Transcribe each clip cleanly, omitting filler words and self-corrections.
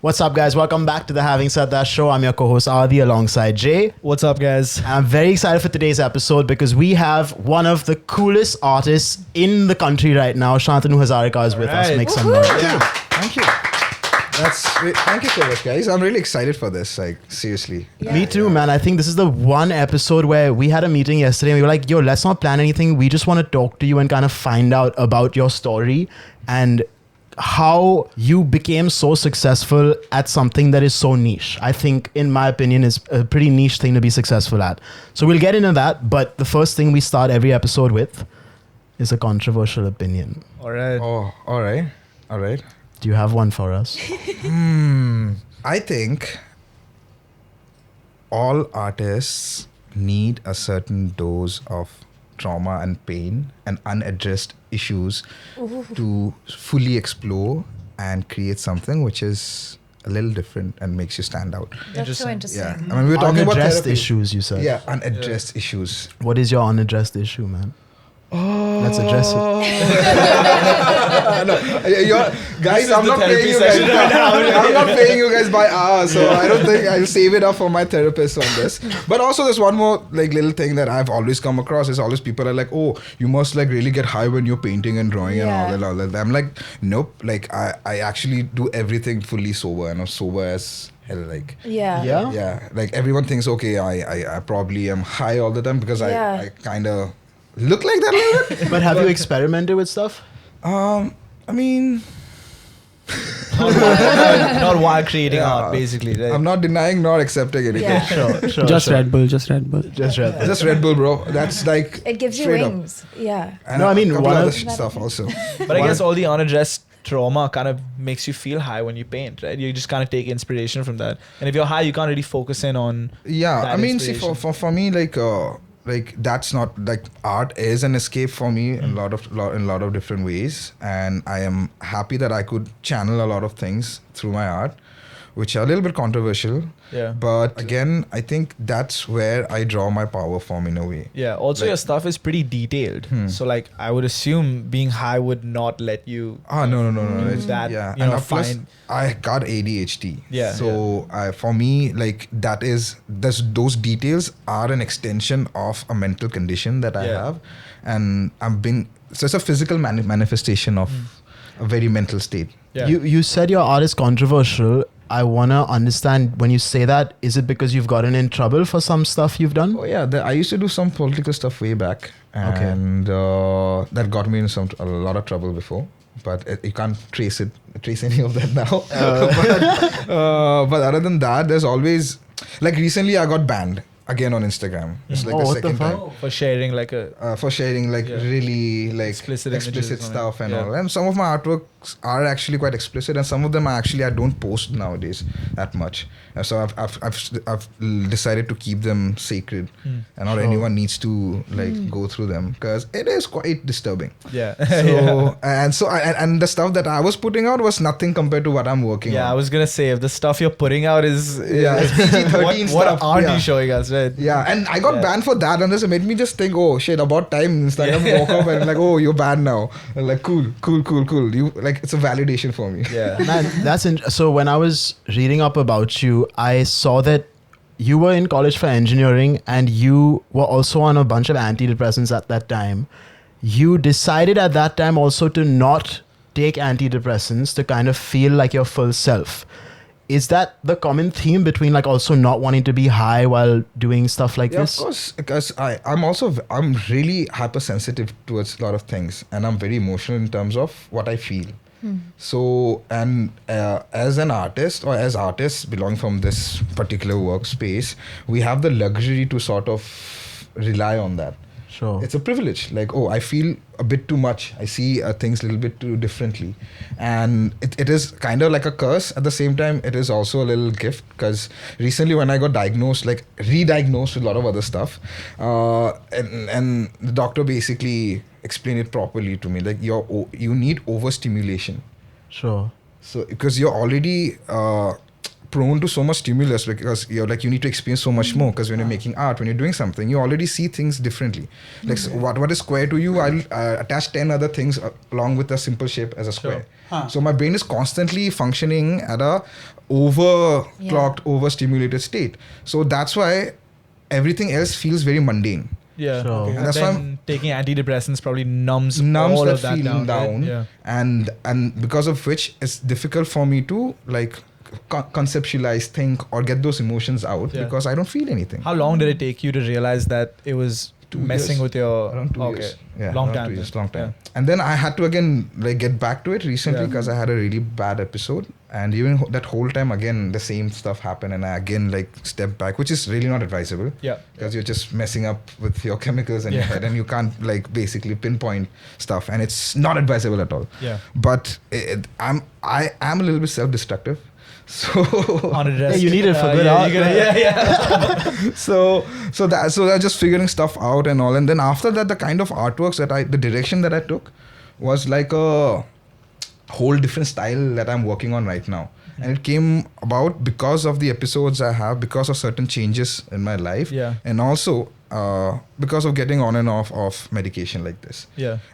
What's up, guys? Welcome back to the Having Said That show. I'm your co-host Adi alongside Jay. What's up, guys? I'm very excited for today's episode because we have one of the coolest artists in the country right now. Santanu Hazarika is with us. Make some noise. Yeah, thank you. Thank you so much, guys. I'm really excited for this. Like, seriously. Yeah. Me too, man. I think this is the one episode where we had a meeting yesterday and we were like, yo, let's not plan anything. We just want to talk to you and kind of find out about your story and how you became so successful at something that is so niche. I think, in my opinion, is a pretty niche thing to be successful at. So we'll get into that. But the first thing we start every episode with is a controversial opinion. All right. Oh, all right. All right. Do you have one for us? I think all artists need a certain dose of trauma and pain and unaddressed issues to fully explore and create something which is a little different and makes you stand out. That's so interesting. Yeah. I mean, we were talking about unaddressed therapy. issues, you said. Yeah, unaddressed issues. What is your unaddressed issue, man? Let's address it. Guys, I'm not paying you guys. I'm not paying you guys by hour, so I don't think I'll save it up for my therapist on this. But also, there's one more like little thing that I've always come across is always people are like, oh, you must like really get high when you're painting and drawing and all that. I'm like, nope. Like I actually do everything fully sober, and I'm sober as hell. Like yeah. Like everyone thinks, okay, I probably am high all the time because I kind of look like that a little bit. But have you experimented with stuff? I mean, not while creating art, basically. Right? I'm not denying nor accepting anything. Yeah. Sure. Just Red Bull. Just Red Bull, bro. That's like It gives you straight up. wings. Yeah. And No, I mean, a couple one other of- stuff also. But I guess all the unaddressed trauma kind of makes you feel high when you paint, right? You just kind of take inspiration from that. And if you're high, you can't really focus in on Yeah, that I mean, see, inspiration. for me, like that's not like art is an escape for me in a lot of different ways, and I am happy that I could channel a lot of things through my art, which are a little bit controversial. Yeah. But again, I think that's where I draw my power from in a way. Yeah. Also, Like- your stuff is pretty detailed. So, like, I would assume being high would not let you. No. do that. Yeah, You and know, plus, find. I got ADHD. Yeah. So for me, like those details are an extension of a mental condition that I have, and so it's a physical manifestation of a very mental state. Yeah. You said your art is controversial. I want to understand, when you say that, is it because you've gotten in trouble for some stuff you've done? Oh yeah, I used to do some political stuff way back, and that got me in a lot of trouble before. But you can't trace any of that now. But other than that, there's always, like, recently I got banned again on Instagram. It's like the what the second fuck? time. For sharing, like, a. For sharing really explicit images stuff and yeah. all. And some of my artworks are actually quite explicit, and some of them I don't post nowadays that much. So I've decided to keep them sacred, and not anyone needs to go through them because it is quite disturbing. Yeah. And the stuff that I was putting out was nothing compared to what I'm working on. Yeah, I was gonna say, if the stuff you're putting out is it's PG-13 what stuff. aren't yeah. you showing us, right? Yeah, and I got banned for that, and this made me just think, oh shit, about time. Instagram woke up and like, oh, you're banned now. And like, cool. You like, it's a validation for me. Yeah. Man, so when I was reading up about you, I saw that you were in college for engineering and you were also on a bunch of antidepressants at that time. You decided at that time also to not take antidepressants to kind of feel like your full self. Is that the common theme between like also not wanting to be high while doing stuff like Yeah, this? of course, because I'm really hypersensitive towards a lot of things, and I'm very emotional in terms of what I feel. So, and as an artist, or as artists belonging from this particular workspace, we have the luxury to sort of rely on that. Sure. It's a privilege. Like, oh, I feel a bit too much. I see things a little bit too differently. And it is kind of like a curse. At the same time, it is also a little gift, because recently when I got diagnosed, like re-diagnosed with a lot of other stuff, and the doctor basically explained it properly to me. Like, you need overstimulation. Sure. So, because you're already prone to so much stimulus because you need to experience so much more, because when you're making art, when you're doing something, you already see things differently. Like so what is square to you, I'll attach 10 other things along with a simple shape as a square. So my brain is constantly functioning at a overclocked, overstimulated state. So that's why everything else feels very mundane. Yeah. Sure. Okay. And that's why I'm taking antidepressants probably numbs all that of that feeling down. Right? Yeah. And because of which it's difficult for me to like conceptualize, think, or get those emotions out because I don't feel anything. How long did it take you to realize that it was 2 messing years. with your Around 2 years. Yeah, long around time. 2 years, long time. Yeah. And then I had to again like get back to it recently because I had a really bad episode, and even that whole time again the same stuff happened, and I again like stepped back, which is really not advisable. Yeah. Because you're just messing up with your chemicals in your head, and you can't like basically pinpoint stuff, and it's not advisable at all. Yeah. But I am a little bit self-destructive. So you need it for good art. so I'm just figuring stuff out and all, and then after that the kind of artworks that the direction that I took was like a whole different style that I'm working on right now. And it came about because of the episodes I have, because of certain changes in my life, and also because of getting on and off of medication like this.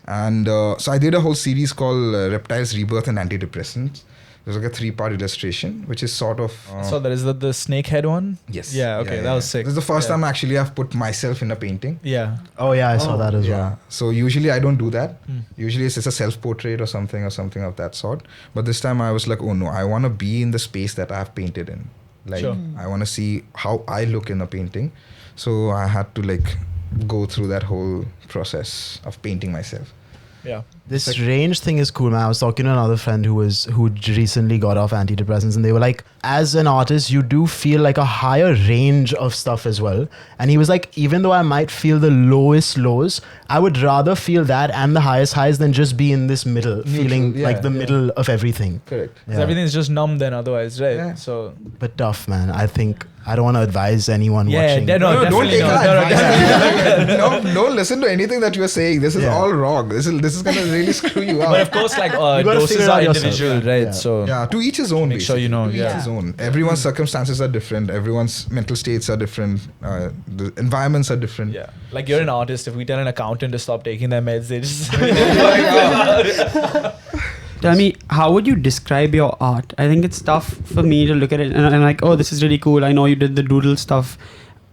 And so I did a whole series called Reptiles, Rebirth and Antidepressants. There's like a 3-part illustration, which is sort of... so that is the snake head one? Yes. Yeah, okay, that was sick. This is the first time actually I've put myself in a painting. Yeah. Oh yeah, I saw that as well. So usually I don't do that. Usually it's a self-portrait or something of that sort. But this time I was like, oh no, I want to be in the space that I've painted in. Like I want to see how I look in a painting. So I had to like go through that whole process of painting myself. Yeah. This range thing is cool, man. I was talking to another friend who recently got off antidepressants, and they were like, as an artist, you do feel like a higher range of stuff as well. And he was like, even though I might feel the lowest lows, I would rather feel that and the highest highs than just be in this middle, feeling like the middle of everything. Correct. Because everything's just numb then otherwise, right? Yeah. So, but tough, man. I think I don't want to advise anyone watching. Don't take advice. No, listen to anything that you're saying. This is all wrong. This is gonna really screw you up. But of course, like doses are individual, right? So to each his own. Make sure you know. To each his own. Everyone's circumstances are different. Everyone's mental states are different. The environments are different. Yeah. Like you're an artist. If we tell an accountant to stop taking their meds, they just. Tell me, how would you describe your art? I think it's tough for me to look at it and I'm like, oh, this is really cool. I know you did the doodle stuff.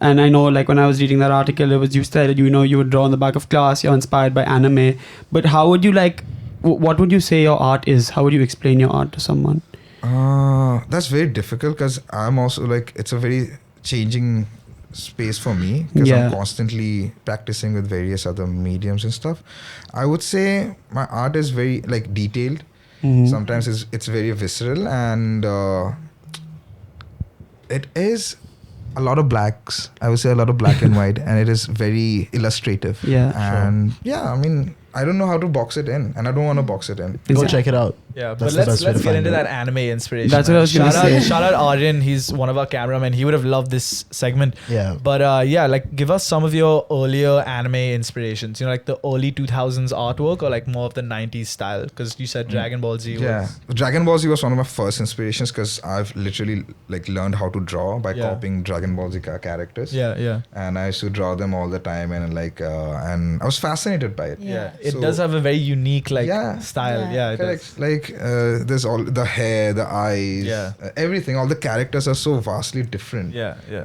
And I know, like, when I was reading that article, it was you said, you would draw on the back of class, you're inspired by anime. But how would you, like, what would you say your art is? How would you explain your art to someone? That's very difficult because I'm also, like, it's a very changing space for me because I'm constantly practicing with various other mediums and stuff. I would say my art is very, like, detailed. Sometimes it's very visceral, and it is a lot of blacks. I would say a lot of black and white, and it is very illustrative. And I mean, I don't know how to box it in, and I don't want to box it in. Go check it out. Yeah, but let's get into that anime inspiration. That's what I was going to say. Shout out Arjun, he's one of our cameramen. He would have loved this segment. Yeah. But like give us some of your earlier anime inspirations. You know, like the early 2000s artwork or like more of the 90s style? Because you said Dragon Ball Z. Dragon Ball Z was one of my first inspirations because I've literally like learned how to draw by copying Dragon Ball Z characters. And I used to draw them all the time, and like and I was fascinated by it. It does have a very unique like style. Yeah, correct. Like there's all the hair, the eyes, everything. All the characters are so vastly different.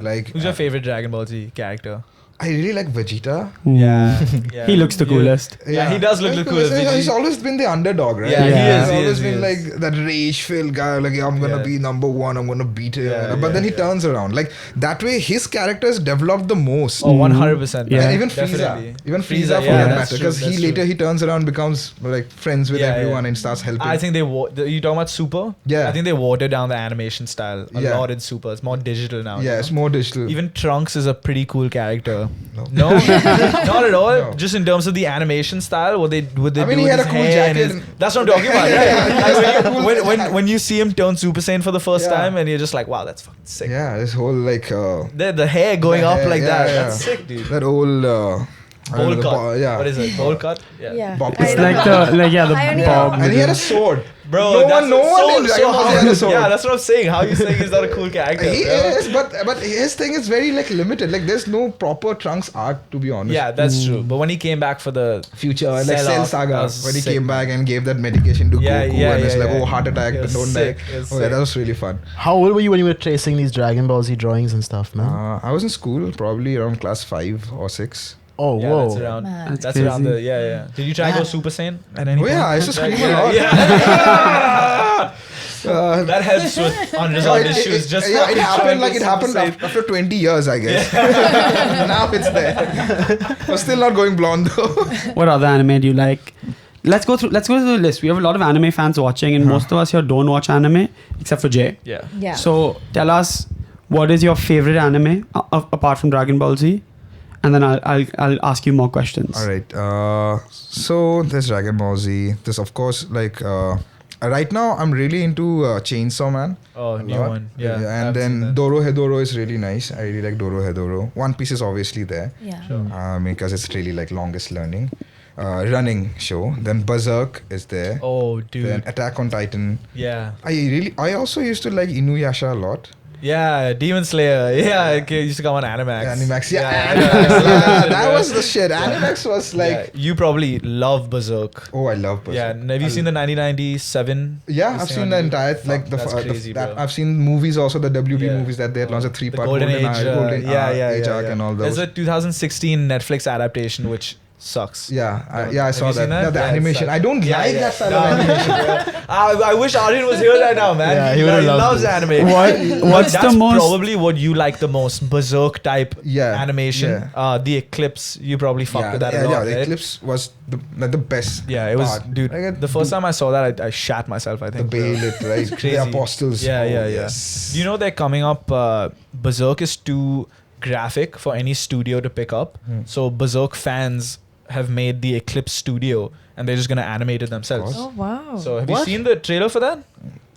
Like who's your favorite Dragon Ball Z character? I really like Vegeta. He looks the coolest. Yeah, he does look the coolest. He's always been the underdog, right? He's always been like that rage-filled guy. Like, I'm gonna be number one. I'm gonna beat him. But then he turns around. Like that way, his characters developed the most. Oh, 100%. Yeah, even Frieza for that matter, because he later turns around, becomes like friends with everyone and starts helping. I think you talking about Super? Yeah, I think they watered down the animation style a lot in Super. It's more digital now. Yeah, it's more digital. Even Trunks is a pretty cool character. No, not at all. No. Just in terms of the animation style, what they do he had a cool jacket. That's what I'm talking about. Right? When you see him turn Super Saiyan for the first time, and you're just like, wow, that's fucking sick. Yeah, this whole like the hair going up like that. That's sick, dude. That old Bowl cut. Yeah. What is it? Bowl cut? Yeah. Bob I It's don't like know. the Pioneer. bob. And he had a sword. Bro, no that's one in Dragon Ball Z had a sword. Yeah, that's what I'm saying. How are you saying he's not a cool character? He bro? is, but his thing is very like limited. Like there's no proper Trunks arc, to be honest. Yeah, that's true. But when he came back for the Future, like Cell Cell arc, Saga, that was when he sick, came man. back and gave that medication to Yeah, Goku, yeah, and it's yeah, like, yeah. oh, heart attack, It was don't sick, die. it was Oh yeah, sick. that was really fun. How old were you when you were tracing these Dragon Ball Z drawings and stuff, man? I was in school, probably around class 5 or 6. Oh, yeah, whoa. that's around. Man. That's around the yeah. Did you try to go Super Saiyan at any Oh point? yeah, I used to scream a Yeah, lot. yeah. Uh, That helps with unresolved issues. Just yeah, it fucking happened trying like to it happened Super Saiyan. after 20 years, I guess. Now it's there. I'm still not going blonde though. What other anime do you like? Let's go through the list. We have a lot of anime fans watching, and most of us here don't watch anime except for Jay. Yeah. Yeah. So tell us, what is your favorite anime apart from Dragon Ball Z? And then I'll ask you more questions. All right. So there's Dragon Ball Z. There's of course like right now I'm really into Chainsaw Man. Oh, a new lot. one. Yeah. And I've seen then that. Dorohedoro is really nice. I really like Dorohedoro. One Piece is obviously there. Yeah. Because it's really like longest learning. Running show. Then Berserk is there. Oh, dude. Then Attack on Titan. Yeah. I also used to like Inuyasha a lot. Yeah, Demon Slayer. Yeah, it used to come on Animax. Animax, yeah, Animax. yeah, that was the shit. Animax was like, Yeah, you probably love Berserk. oh, I love Berserk. Yeah, have you seen the 1997? Yeah, this I've thing seen on the YouTube? entire like Fuck, the, that's crazy, bro. I've seen movies also, the WB Yeah. movies that they had launched a The 3-part Golden Age. Golden Age arc and all those. There's a 2016 Netflix adaptation which sucks. Yeah, I Have saw you that. seen that? Yeah, the Yeah, it animation. sucks. I don't Yeah, like yeah. that style No, of animation. I wish Aryan was here right now, man. Yeah, he he would've loved loves it. anime. What's That's the most? probably what you like the most, Berserk type Yeah, animation. yeah. The Eclipse, you probably fucked with that a lot, yeah, the right? Eclipse was the best. Yeah, it was, part. dude. Like, The first time I saw that, I shat myself. I the think. bro. Balit, right? Crazy. The Apostles. Yeah, Oh, yeah. yes. Do you know they're coming up? Berserk is too graphic for any studio to pick up. So Berserk fans have made the Eclipse studio, and they're just gonna animate it themselves. Oh wow. So have you What? seen the trailer for that?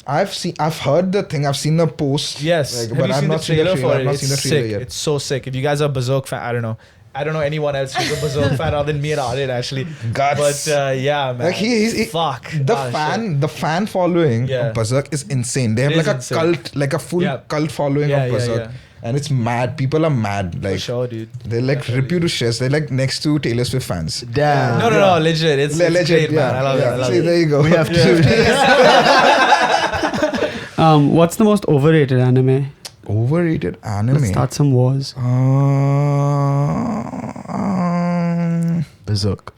I've heard the thing. I've seen the post. Yes. Like, have but you I've seen the not seen the trailer trailer. for I've it? not It's seen the trailer sick. yet. It's so sick. If you guys are Berserk fan, I don't know anyone else who's a Berserk fan other than me and Aryan actually. Guts. But yeah, man. Like he fuck the Ah, the fan following Yeah. of Berserk is insane. They have It like is a insane. cult, like a full Yeah. cult following Yeah, of yeah, Berserk, yeah. and it's mad. People are mad. For Like sure, dude. they like rip you to shreds. They're like next to Taylor Swift fans. Damn. No, legit. It's Legit, great, man. yeah, I love yeah. it. I love See, it. there you go. We have to. What's the most overrated anime? Overrated anime. Let's start some wars. Berserk.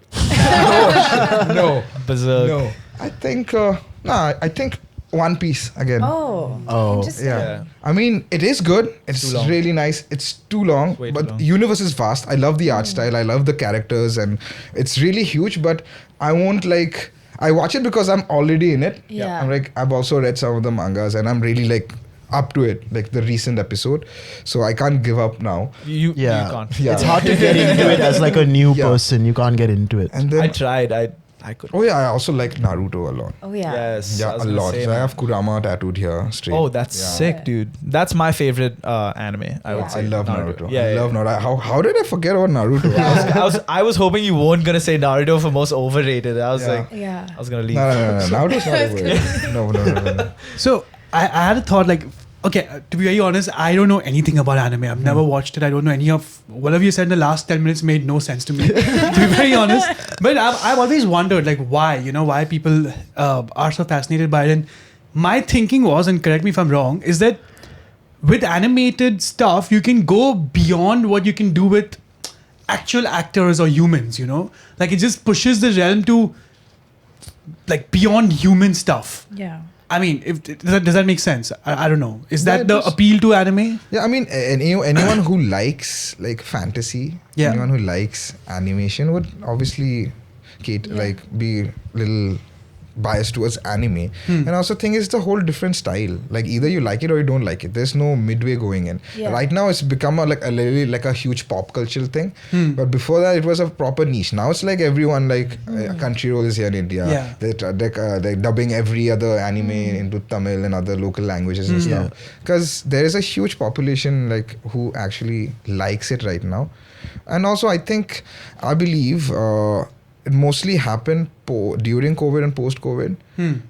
No, Berserk. no. I think I think One Piece again. Oh. Oh. Interesting. Yeah. I mean, it is good. It's too long. really nice. It's too long, Way too but long. universe is vast. I love the art style. I love the characters, and it's really huge. But I won't like. I watch it because I'm already in it. Yeah. I'm like, I've also read some of the mangas, and I'm really like up to it, like the recent episode. So I can't give up now. You Yeah. can't. Yeah. It's hard to get into it as like a new Yeah. person. You can't get into it. And I then, tried. I could. oh yeah, I also like Naruto a lot. Oh yeah. Yes. I Yeah, was a gonna lot. say, So I man. have Kurama tattooed here straight. Oh, that's Yeah. sick, dude. That's my favorite anime. I would Yeah. say. I love Naruto. Yeah, I yeah. love Naruto. How did I forget about Naruto? I was hoping you weren't gonna say Naruto for most overrated. I was Yeah. like, Yeah. I was gonna leave. No. Naruto's not overrated. No. So I had a thought like, okay, to be very honest, I don't know anything about anime. I've never watched it. I don't know any of whatever you said in the last 10 minutes made no sense to me, to be very honest. But I've always wondered like why people are so fascinated by it. And my thinking was, and correct me if I'm wrong, is that with animated stuff, you can go beyond what you can do with actual actors or humans, Like it just pushes the realm to like beyond human stuff. Yeah. I mean, does that make sense? I don't know. Is Yeah, that it the does. appeal to anime? Yeah, I mean, anyone who likes like fantasy, Yeah. anyone who likes animation would obviously be little biased towards anime. And I also think it's a whole different style. Like either you like it or you don't like it. There's no midway going in. Yeah. Right now it's become a huge pop cultural thing. But before that it was a proper niche. Now it's like everyone Crunchyroll is here in India. Yeah. They're dubbing every other anime into Tamil and other local languages and stuff. Because there is a huge population who actually likes it right now. And also I believe it mostly happened during COVID and post-COVID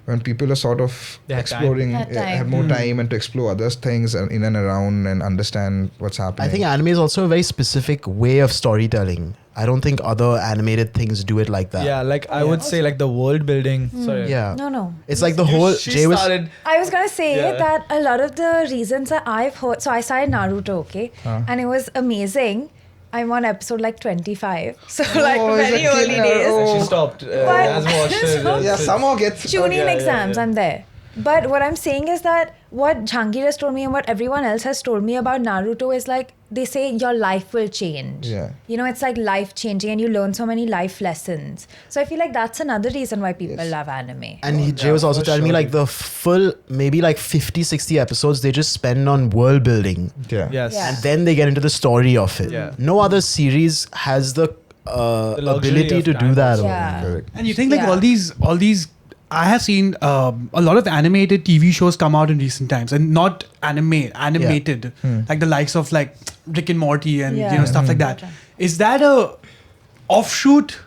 when people are sort of They had exploring, have more time and to explore other things in and around and understand what's happening. I think anime is also a very specific way of storytelling. I don't think other animated things do it like that. Yeah, I would say the world building. Sorry. Yeah. No. It's like the whole She started. I was gonna say Yeah. that a lot of the reasons that I've heard. So I started Naruto, okay, and it was amazing. I'm on episode 25, so very early days. And she stopped. Hasn't watched it. yeah, somehow gets Tuning exams, I'm there. But what I'm saying is that what Jahangir has told me and what everyone else has told me about Naruto is they say your life will change. Yeah. It's life changing and you learn so many life lessons. So I feel like that's another reason why people love anime. And Jay was also for telling me sure. the full, maybe 50, 60 episodes they just spend on world building. Yeah. Yes. Yeah. And then they get into the story of it. Yeah. No other series has the luxury ability of to do time that. also. Yeah. Correct. And you think Yeah. all these I have seen a lot of animated TV shows come out in recent times, and not animated, like the likes of Rick and Morty and stuff like that. Is that a offshoot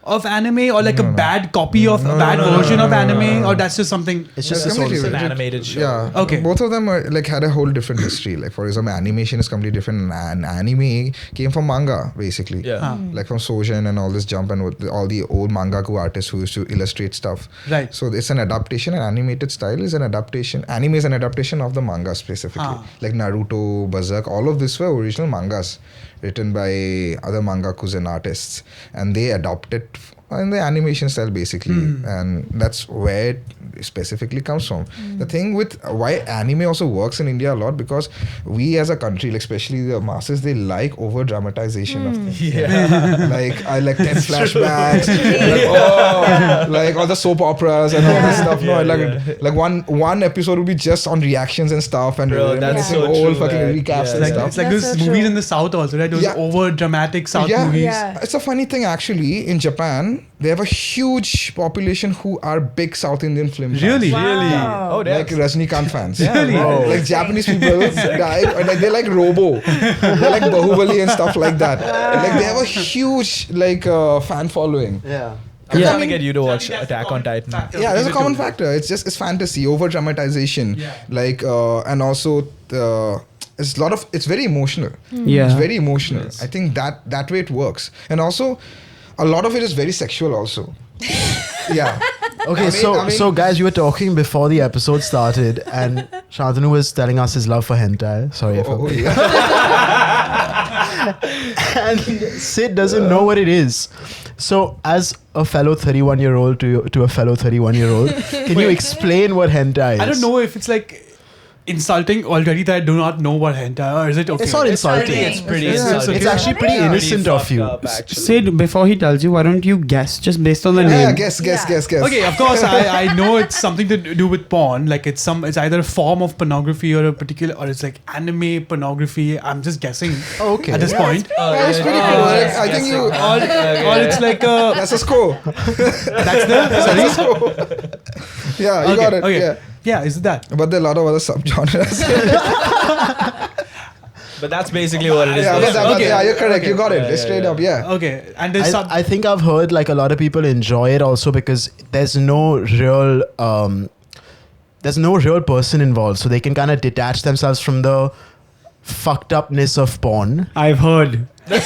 of anime or a bad copy of a bad version of anime, or that's just something? It's just It's a sort of completely It's an animated show. Yeah. Okay. Both of them are had a whole different history. For example, animation is completely different. And anime came from manga, basically. Yeah. From Sojin and all this jump and with all the old mangaku artists who used to illustrate stuff. Right. So it's an adaptation. An animated style is an adaptation. Anime is an adaptation of the manga specifically. Like Naruto, Berserk, all of this were original mangas written by other mangakus and artists. And they adopted in the animation style basically. And that's where it specifically comes from. The thing with why anime also works in India a lot, because we as a country, especially the masses, they like over dramatization of things. Yeah. I like 10 flashbacks, all the soap operas and all this stuff. One episode would be just on reactions and stuff, and Bro, that's reminiscing so whole true, fucking man. recaps Yeah. and It's stuff. like That's those so movies true. in the South also, right? Those Yeah. over dramatic South Yeah. movies. Yeah. It's a funny thing actually. In Japan, they have a huge population who are big South Indian film fans. Really? Wow. Oh, Like damn. Rajnikant fans. Really? Wow. Like Japanese people, they like Robo. They like Bahubali and stuff like that. They have a huge fan following. Yeah. I'm Yeah. trying to get you to watch Attack on Titan. Yeah, there's a common factor. It's fantasy, over dramatization, and also it's very emotional. Yeah. It's very emotional. I think that way it works, and also a lot of it is very sexual also. Yeah. Okay, I mean- so guys, you were talking before the episode started, and Santanu was telling us his love for hentai. Sorry if Oh, I'm... yeah. And Sid doesn't know what it is. So, as a fellow 31-year-old to a fellow 31-year-old, can you explain what hentai is? I don't know if it's insulting already that I do not know what hentai, or is it okay? It's not insulting. It's pretty Yeah, insulting. It's actually pretty Yeah. innocent of you. Sid, before he tells you, why don't you guess just based on the Yeah, name? guess. Okay, of course, I know it's something to do with porn. It's either a form of pornography or it's anime pornography. I'm just guessing Oh, okay. at this point. That's pretty cool. I think you. Or it's a That's a score. that's the sorry. Yeah, you got it. Okay. Yeah, is it that? But there are a lot of other subgenres. But that's basically what it is. Okay. You're correct. Okay. You got it. It's straight up. Yeah. Okay, and there's I think I've heard a lot of people enjoy it also because there's no real person involved, so they can kind of detach themselves from the fucked upness of porn. I've heard. No,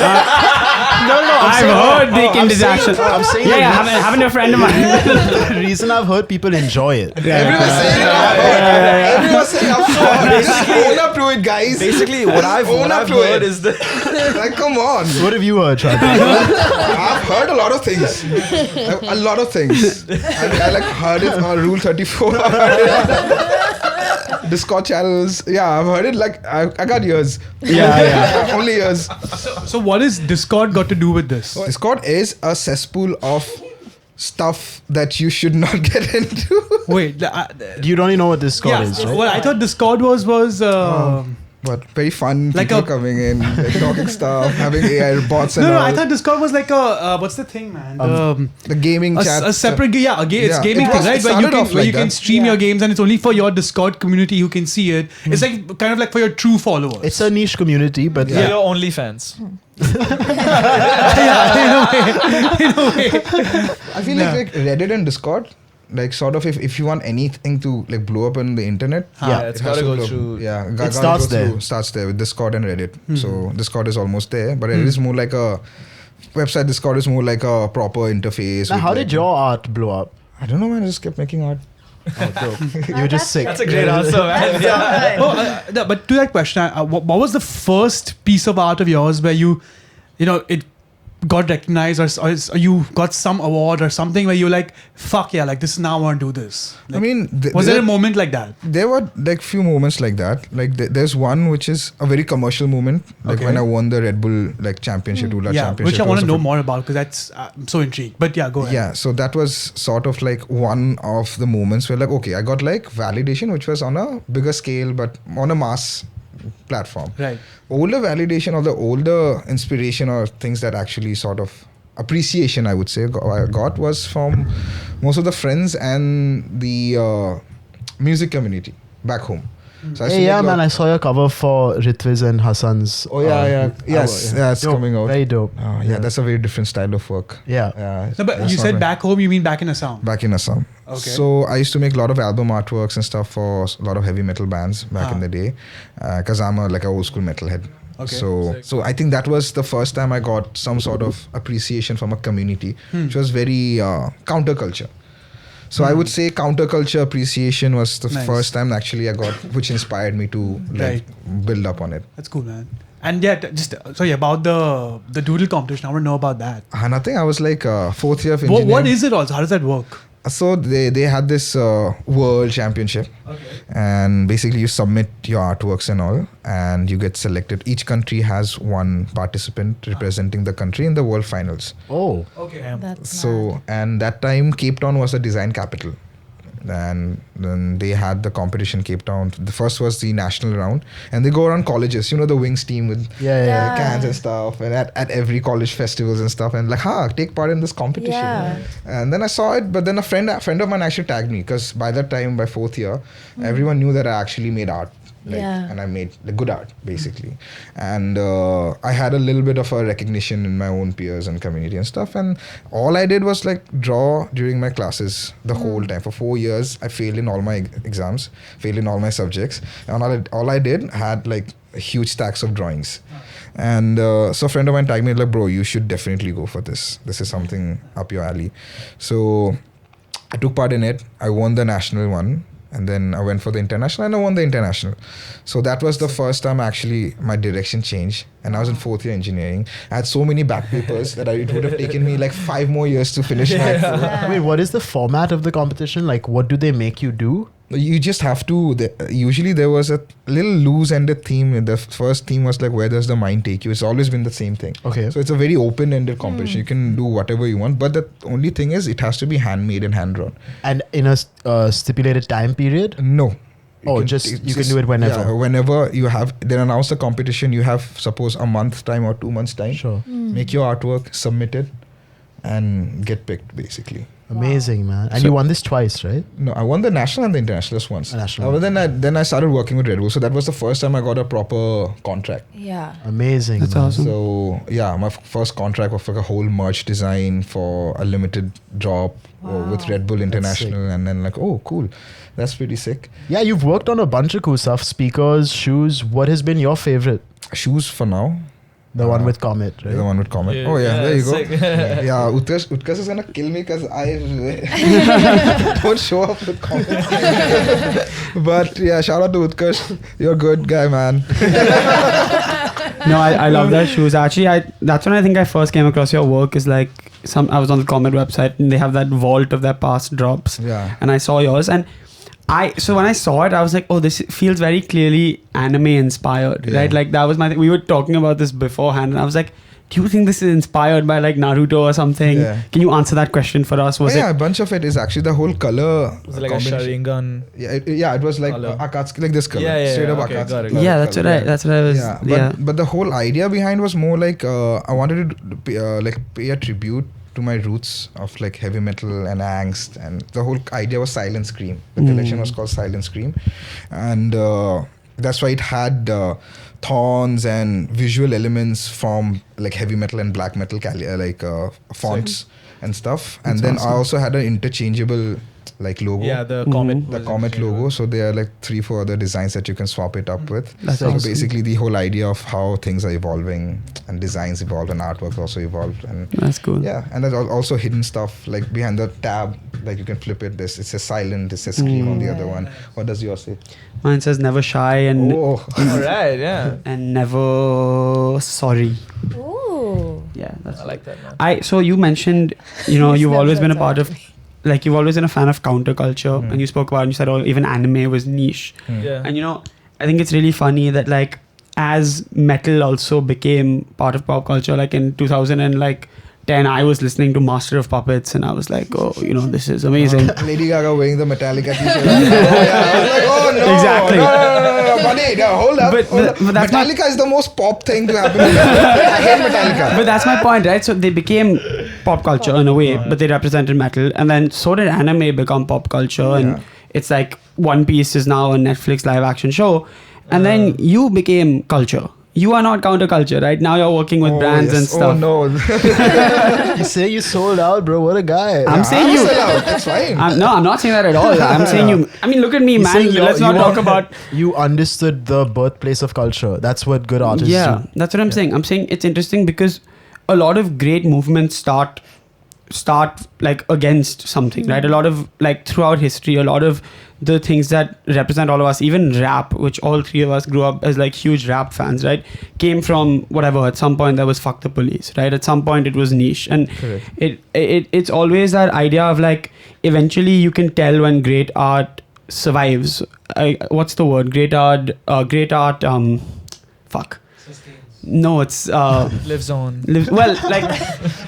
I've heard they can I'm detach. saying- I'm saying Yeah, that having a friend of mine. the reason I've heard people enjoy it. Everyone's saying it. Everyone's saying I'm sure. Just own up to it, guys. Basically, what I've heard is that Come on. What have you heard, Shantanu? I've heard a lot of things. A lot of things. I heard it on Rule 34. Discord channels. Yeah, I've heard it I got ears. Yeah. Only ears. so what is Discord got to do with this? Discord is a cesspool of stuff that you should not get into. Wait, You don't even know what Discord is, right? Well, I thought Discord was But very fun, Like people a- coming in, like talking stuff, having AI bots and no, all. I thought Discord was like a what's the thing, man? The gaming chat. A separate, it's Yeah, gaming it thing, was- right? it Where you started can off like can that. stream your games, and it's only for your Discord community who can see it. It's like kind of like for your true followers. It's a niche community, but Yeah. Your OnlyFans. yeah, in a way. I feel like Reddit and Discord, like sort of if you want anything to like blow up on the internet, Yeah, it's it has gotta to go blow up. through. Yeah, It starts there. Starts there with Discord and Reddit. So Discord is almost there, but Reddit is more like a website. Discord is more like a proper interface. Now, with, how like- did your art blow up? I don't know, man. I just kept making art. Oh, dope. You were just sick. That's a great answer, man. Yeah. Oh, no, but to that question, what was the first piece of art of yours where you know, it got recognized or you got some award or something where you're like, fuck yeah, like this now I want to do this? I mean, Was there a moment like that? There were like few moments like that. Like there's one which is a very commercial moment, like Okay. when I won the Red Bull like championship, Dula Yeah, championship. which I want to also know for- more about because that's I'm so intrigued. But yeah, go ahead. Yeah, so that was sort of like one of the moments where like, okay, I got like validation, which was on a bigger scale, but on a mass platform. Right. Older validation or the older inspiration or things that actually sort of appreciation, I would say, I got was from most of the friends and the music community back home. So I used to Hey, yeah, make man, I saw your cover for Ritviz and Hassan's. Oh yeah. Yes, album, yeah, it's Dope, coming out. Very dope. Oh, yeah, that's a very different style of work. Yeah. No, but that's you not said right. back home, you mean back in Assam? Back in Assam. Okay. So I used to make a lot of album artworks and stuff for a lot of heavy metal bands back in the day, because I'm like a old school metalhead. Okay. So I think that was the first time I got some sort of appreciation from a community, which was very counterculture. So I would say counterculture appreciation was the Nice. first time actually I got, which inspired me to like build up on it. That's cool, man. And yeah, just sorry about the doodle competition. I want to know about that. Nothing. I was like fourth year of engineering. What is it also? How does that work? So they had this world championship, and basically you submit your artworks and all, and you get selected. Each country has one participant representing the country in the world finals. Oh. Okay. That's So and that time Cape Town was the design capital, and then they had the competition Cape Town. The first was the national round, and they go around colleges. You know, the Wings team with Yeah. cans and stuff, and at every college festivals and stuff, and like, take part in this competition. Yeah. And then I saw it, but then a friend of mine actually tagged me, because by that time, by fourth year, everyone knew that I actually made art. Yeah. And I made the good art, basically. And I had a little bit of a recognition in my own peers and community and stuff. And all I did was like draw during my classes the whole time. For 4 years, I failed in all my exams, failed in all my subjects. And all I did had like huge stacks of drawings. And so a friend of mine tagged me like, bro, you should definitely go for this. This is something up your alley. So I took part in it. I won the national one. And then I went for the international and I won the international. So that was the first time actually my direction changed. And I was in fourth year engineering. I had so many back papers that it would have taken me like 5 more years to finish my Wait, what is the format of the competition? Like, what do they make you do? You just have to. Usually there was a little loose-ended theme. The first theme was like, where does the mind take you? It's always been the same thing. Okay. So it's a very open-ended competition. You can do whatever you want. But the only thing is, it has to be handmade and hand-drawn. And in a stipulated time period? No. You can do it whenever. Yeah, whenever you have, then announce the competition. You have, suppose, a month time or 2 months time. Sure. Make your artwork, submit it, and get picked, basically. Amazing, man. And So- you won this twice, right? No, I won the national and the international just once. A national. But then I started working with Red Bull. So that was the first time I got a proper contract. Yeah. Amazing. That's man. awesome. So yeah, my first contract was like a whole merch design for a limited drop with Wow. Red Bull That's International, and then like, oh, cool, that's pretty sick. Yeah, you've worked on a bunch of cool stuff. Speakers, shoes. What has been your favorite? Shoes for now. The one with Comet, right? The one with Comet. Yeah, Oh yeah, yeah, there you go. sick. Yeah, Utkarsh is gonna kill me because I don't show up with Comet. But yeah, shout out to Utkarsh. You're a good guy, man. No, I love their shoes. Actually, that's when I think I first came across your work. Is like I was on the Comet website and they have that vault of their past drops. Yeah. And I saw yours, and so when I saw it, I was like, oh, this feels very clearly anime inspired, Yeah. right? Like that was my thing. We were talking about this beforehand, and I was like, do you think this is inspired by like Naruto or something? Yeah. Can you answer that question for us? Was yeah, it? a bunch of it is actually the whole color. Was it like a combination. Sharingan? Yeah, it was like Color. Akatsuki, like this color. Yeah, Straight up okay, Akatsuki. got it. color, Yeah, that's what color, I. That's what I was. Yeah, but the whole idea behind was more like I wanted to pay a tribute to my roots of like heavy metal and angst, and the whole idea was Silent Scream. The collection was called Silent Scream, and that's why it had thorns and visual elements from like heavy metal and black metal fonts and stuff. And then I also had an interchangeable like logo. Yeah, the comet. The comet logo. So there are like 3-4 other designs that you can swap it up with. That's so awesome. basically the whole idea of how things are evolving and designs evolve and artwork also evolved. And That's cool. yeah, and there's also hidden stuff like behind the tab, like you can flip it. It says silent, it says scream on the other one. What does yours say? Mine says never shy and Oh, Right, yeah. and never sorry. Ooh. Yeah, that's I like that, man. So you mentioned, you know, Yes, you've never always been a said part of, sorry. like you've always been a fan of counterculture, and you spoke about, and you said, oh, even anime was niche. Yeah. And you know, I think it's really funny that like as metal also became part of pop culture, like in 2010, I was listening to Master of Puppets, and I was like, oh, you know, this is amazing. Lady Gaga wearing the Metallica t-shirt. I was like, oh no, Exactly. no, buddy, no, hold up. But that's my- Metallica is the most pop thing to happen. I hate Metallica. But that's my point, right? So they became pop culture in a way, but they represented metal, and then so did anime become pop culture, and Yeah. it's like One Piece is now a Netflix live action show, and then you became culture. You are not counterculture, right? Now you're working with brands and stuff. Oh no. You say you sold out, bro. What a guy. I'm saying you. Sell out. That's fine. I'm not saying that at all. I'm saying you. I mean, look at me, He's man. saying Let's not talk about. You understood the birthplace of culture. That's what good artists Yeah, do. that's what I'm saying. I'm saying it's interesting because a lot of great movements start like against something, right? A lot of like throughout history, a lot of the things that represent all of us, even rap, which all three of us grew up as like huge rap fans, right? Came from whatever. At some point there was fuck the police, right? At some point it was niche, and Correct. it's always that idea of like eventually you can tell when great art survives. What's the word? Great art. Fuck. No, it's Lives on. well, like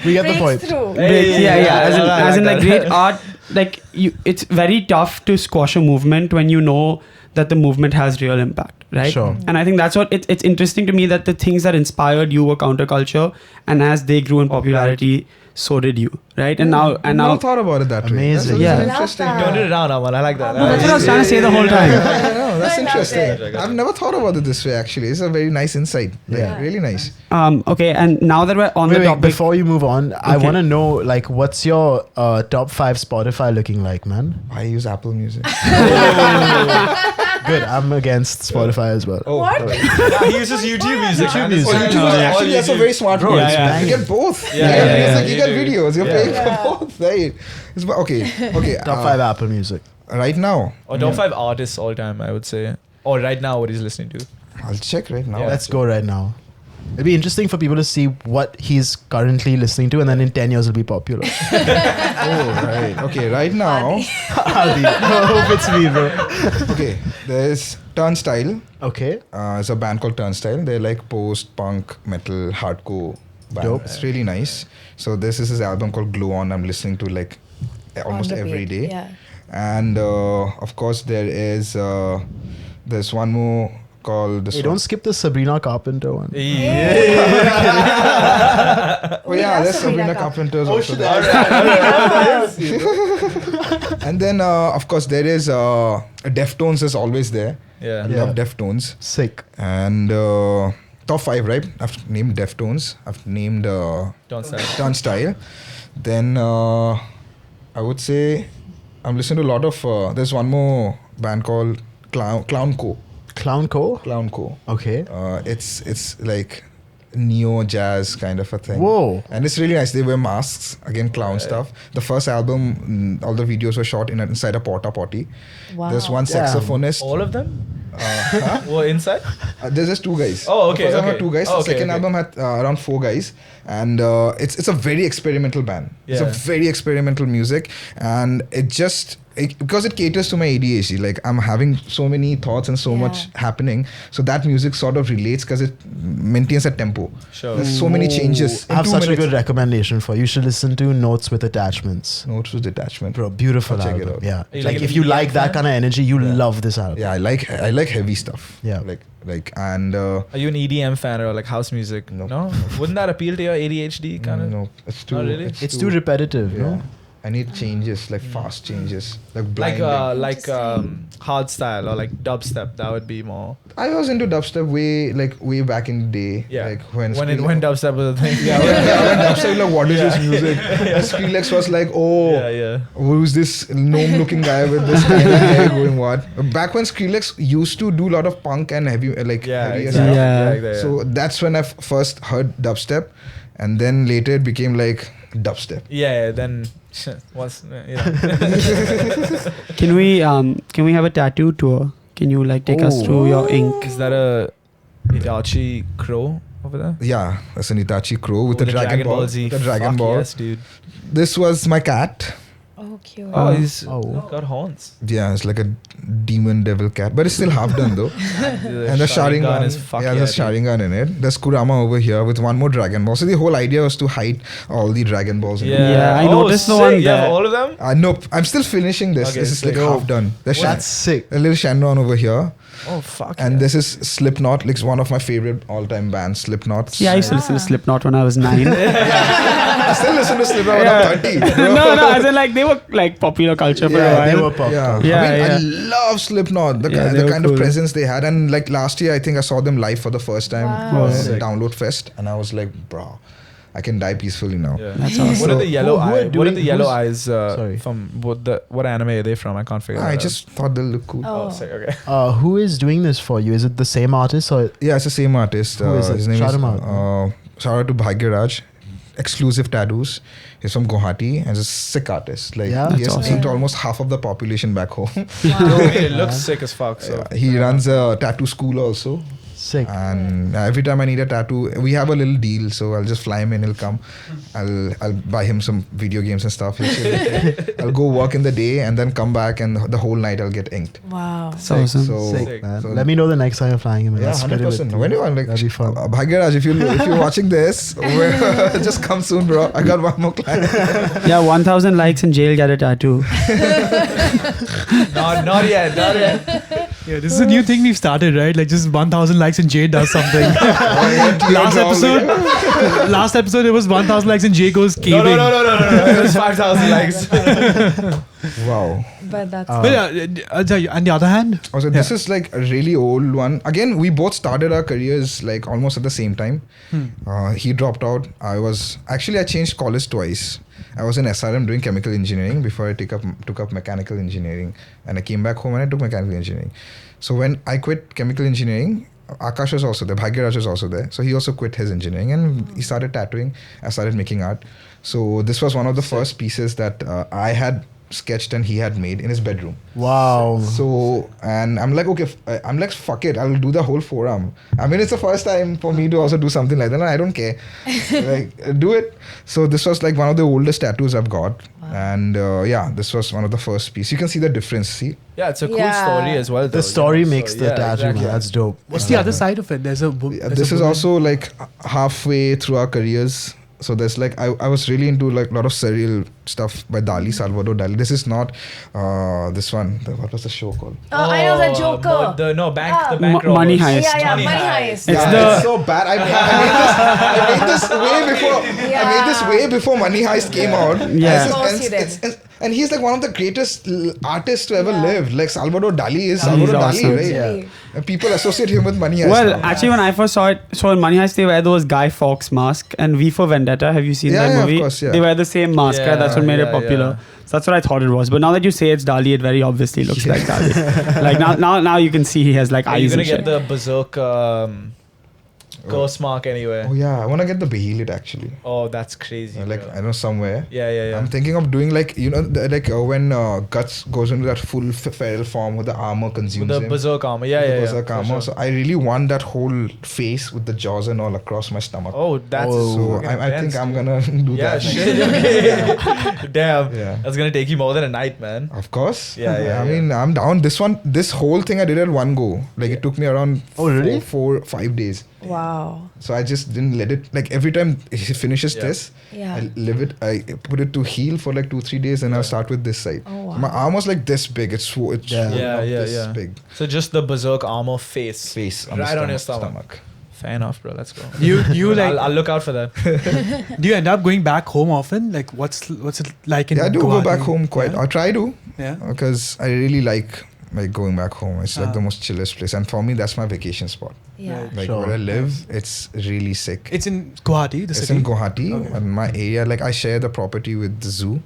We get the Breaks point. through. as in like great art, like it's very tough to squash a movement when you know that the movement has real impact, right? Sure. And I think that's what it's interesting to me, that the things that inspired you were counterculture, and as they grew in popularity, so did you, right? And now Never thought about it that way. Amazing. That's Yeah. interesting. Love that. Turned it around, Aman. I like that. that's what I was trying to say the whole time. I know, that's I loved interesting. it. I've never thought about it this way actually. It's a very nice insight. Like, Yeah. really nice. Okay, and now that we're on Wait, the wait, topic, before you move on, I Okay. want to know, like, what's your top 5 Spotify looking like, man? I use Apple Music. Good. I'm against Spotify as well. What? He uses YouTube music. YouTube man. music. It's Oh, all actually, that's a YouTube. very smart Bro, one. it's You banging. get both. Yeah, yeah, It's yeah, like you you get do. videos. You're Yeah. paying Yeah. for both. Right. Okay. Top 5 Apple Music. Right now, Or top 5 artists all time, I would say. Or right now, what he's listening to. I'll check right now. Yeah. Let's go right now. It'd be interesting for people to see what he's currently listening to, and then in 10 years it'll be popular. Oh, right. Okay, right now. Adi. I hope it's me, bro. Okay, there's Turnstile. Okay. It's a band called Turnstile. They're like post-punk, metal, hardcore band. Dope. It's really nice. So this is his album called Glow On. I'm listening to like almost On repeat, every day. Yeah. And of course there's one more called this Hey, one. don't skip the Sabrina Carpenter one. Oh yeah, there's Sabrina Carpenter's also there. And then of course there is Deftones is always there. Yeah. I love Deftones. Sick. And top 5, right? I've named Deftones. I've named Don't say. Turnstile. Then I would say I'm listening to a lot of. There's one more band called Clown Co. Clown Co. Clown Co. Okay. It's like neo jazz kind of a thing. Whoa. And it's really nice. They wear masks, again clown stuff. The first album, all the videos were shot inside a porta potty. Wow. There's one Damn. saxophonist. All of them? Huh? Were inside? There's just 2 guys. Oh, okay, The first album okay. had 2 guys. Oh, The okay, second okay. album had around 4 guys, and it's a very experimental band. It's a Yeah. very experimental music, and because it caters to my ADHD. Like I'm having so many thoughts and so much happening. So that music sort of relates because it maintains a tempo. Sure. There's so many changes. I have such a good recommendation for you. You should listen to Notes with Attachments. Notes with Attachment. Bro, beautiful I'll check album. it out. Yeah. You Like like if an you EDM like that fan? kind of energy, you love this album. Yeah, I like heavy stuff. Yeah. Like and Are you an EDM fan or like house music? No. Wouldn't that appeal to your ADHD kind of? no, it's too. Oh, really? It's too repetitive, Yeah. no? I need changes, like fast changes, like blinding. Like hard style or like dubstep. That would be more. I was into dubstep way back in the day. Yeah. Like when When dubstep was a thing. yeah, when dubstep like what is this music? And Skrillex was like, oh, Yeah. who's this gnome-looking guy with this kind of hair going what? Back when Skrillex used to do a lot of punk and heavy Yeah, heavy exactly. stuff. Yeah. So that's when I first heard dubstep, and then later it became like dubstep. Yeah. Then what's Can we have a tattoo tour? Can you like take us through your ink? Is that a Itachi crow over there? Yeah, that's an Itachi crow with Oh, a Dragon Ball. Z. With a Dragon Fuck Ball. Yes, dude. This was my cat. Oh, cute. Oh, he's Oh. got horns. Yeah, it's like a demon devil cat, but it's still half done though. And the Sharingan is fuck yeah, there's Sharingan in it. There's Kurama over here with one more Dragon Ball. So the whole idea was to hide all the Dragon Balls. In it. Yeah, I noticed the sick. one You have there. all of them? Nope, I'm still finishing this. Okay, This is like sick. half done. There's That's sick. a little Shenron over here, Oh fuck. and this is Slipknot, like one of my favorite all-time bands, Slipknot. Yeah, I used to listen to Slipknot when I was 9. I still listen to Slipknot when I'm 30. bro. no, as in like they were like popular culture for a Yeah, while. They were pop. Yeah, Yeah, I yeah. love Slipknot. The, Yeah, kind, they the were kind cool. of presence they had, and like last year, I think I saw them live for the first time Wow. at Sick. Download Fest, and I was like, bro, I can die peacefully now. Yeah. That's What awesome. are the yellow who are eyes? What are doing- the yellow who's- eyes sorry. from? What anime are they from? I can't figure. I that out. just thought they'll look cool. Oh, Oh. sick. Okay. Who is doing this for you? Is it the same artist or Yeah, it's the same artist. Who is it? His name Shout is him out. shout out to Bhagyaraj. Exclusive tattoos. He's from Guwahati and he's a sick artist. Like Yeah? he That's has awesome. inked almost half of the population back home. It looks sick as fuck. So. He runs a tattoo school also. sick? And every time I need a tattoo, we have a little deal. So I'll just fly him in. He'll come. I'll buy him some video games and stuff. He'll chill. I'll go work in the day and then come back, and the whole night I'll get inked. Wow. That's awesome. So, Sick, man. so Let me know the next time you're flying him. yeah, I'll split it with 100%. you. When you want, like, That'd be fun. Bhagyaraj, if you're watching this, just come soon, bro. I got one more client. Yeah, 1,000 likes in jail, get a tattoo. Not yet. Not yet. Yeah, this is a new thing we've started, right? Like just 1,000 likes and Jay does something. last episode it was 1,000 likes and Jay goes caving. No. It was 5,000 likes. Wow. But that's But I'll tell you, on the other hand, Also, this is like a really old one. Again, we both started our careers like almost at the same time. He dropped out. I changed college twice. I was in SRM doing chemical engineering before I took up mechanical engineering, and I came back home and I took mechanical engineering. So when I quit chemical engineering, Akash was also there, Bhagyaraj was also there. So he also quit his engineering and he started tattooing. I started making art. So this was one of the first pieces that I had sketched and he had made in his bedroom. Wow. So, and I'm like, okay, I'm like, fuck it, I'll do the whole forearm. I mean, it's the first time for me to also do something like that, and I don't care. Like, do it. So this was like one of the oldest tattoos I've got. And yeah, this was one of the first pieces. You can see the difference, see? Yeah, it's a cool Yeah. story as well. The story makes the tattoo. Man. That's dope. what's the other side of it? There's a book. This is also like halfway through our careers. So there's like, I was really into like a lot of surreal stuff by Dali, Salvador Dali. This is not this one. What was the show called? Oh, I know the Joker. The bank Money robbers. Heist. Yeah, Money Heist. It's It's so bad. I made this way before. Yeah. I made this way before Money Heist came out. Yeah. And Of course you and he's like one of the greatest artists to ever live. Like Salvador Dali is He's Salvador awesome. Dali, right? Really. And people associate him with Money Heist. Well, now. actually, when I first saw in Money Heist, they wear those Guy Fawkes mask, and V for Vendetta. Have you seen Yeah, that yeah, of movie? course, yeah. They wear the same mask. Yeah, That's what made it yeah, popular. yeah. So that's what I thought it was. But now that you say it's Dali, it very obviously looks like Dali. Like now you can see he has like Are you eyes gonna and get shit. the Berserk Ghost mark anywhere. Oh yeah, I want to get the Behelit actually. Oh, that's crazy. Like bro. I know somewhere. Yeah. I'm thinking of doing like when Guts goes into that full feral form with the armor consumes With the him. berserk armor. The Yeah. berserk for armor. sure. So I really want that whole face with the jaws and all across my stomach. Oh, that's So fucking I think intense, I'm dude. gonna do Yeah, that. shit. Okay. Damn. Yeah. That's gonna take you more than a night, man. Of course. Yeah. I mean, I'm down. This whole thing I did at one go. Like it took me around Oh, really? 5 days. Wow. So I just didn't let it. Like every time he finishes Yeah. this, Yeah. I leave it. I put it to heal for like 2-3 days, and I'll start with this side. Oh, wow. My arm was like this big. It's swollen Yeah. up Yeah. this big So just the berserk armor face. face on Right the on your stomach. Fair enough, bro. Let's go. You like? I'll look out for that. Do you end up going back home often? Like, what's it like in? Yeah, I do go Guwahati? back home quite. Yeah? I try to Yeah. because I really like going back home. It's like Ah. the most chillest place, and for me, that's my vacation spot. Yeah. Right. Like Sure. where I live, it's really sick. It's in Guwahati, the It's city. in Guwahati, Okay. and my area. Like I share the property with the zoo.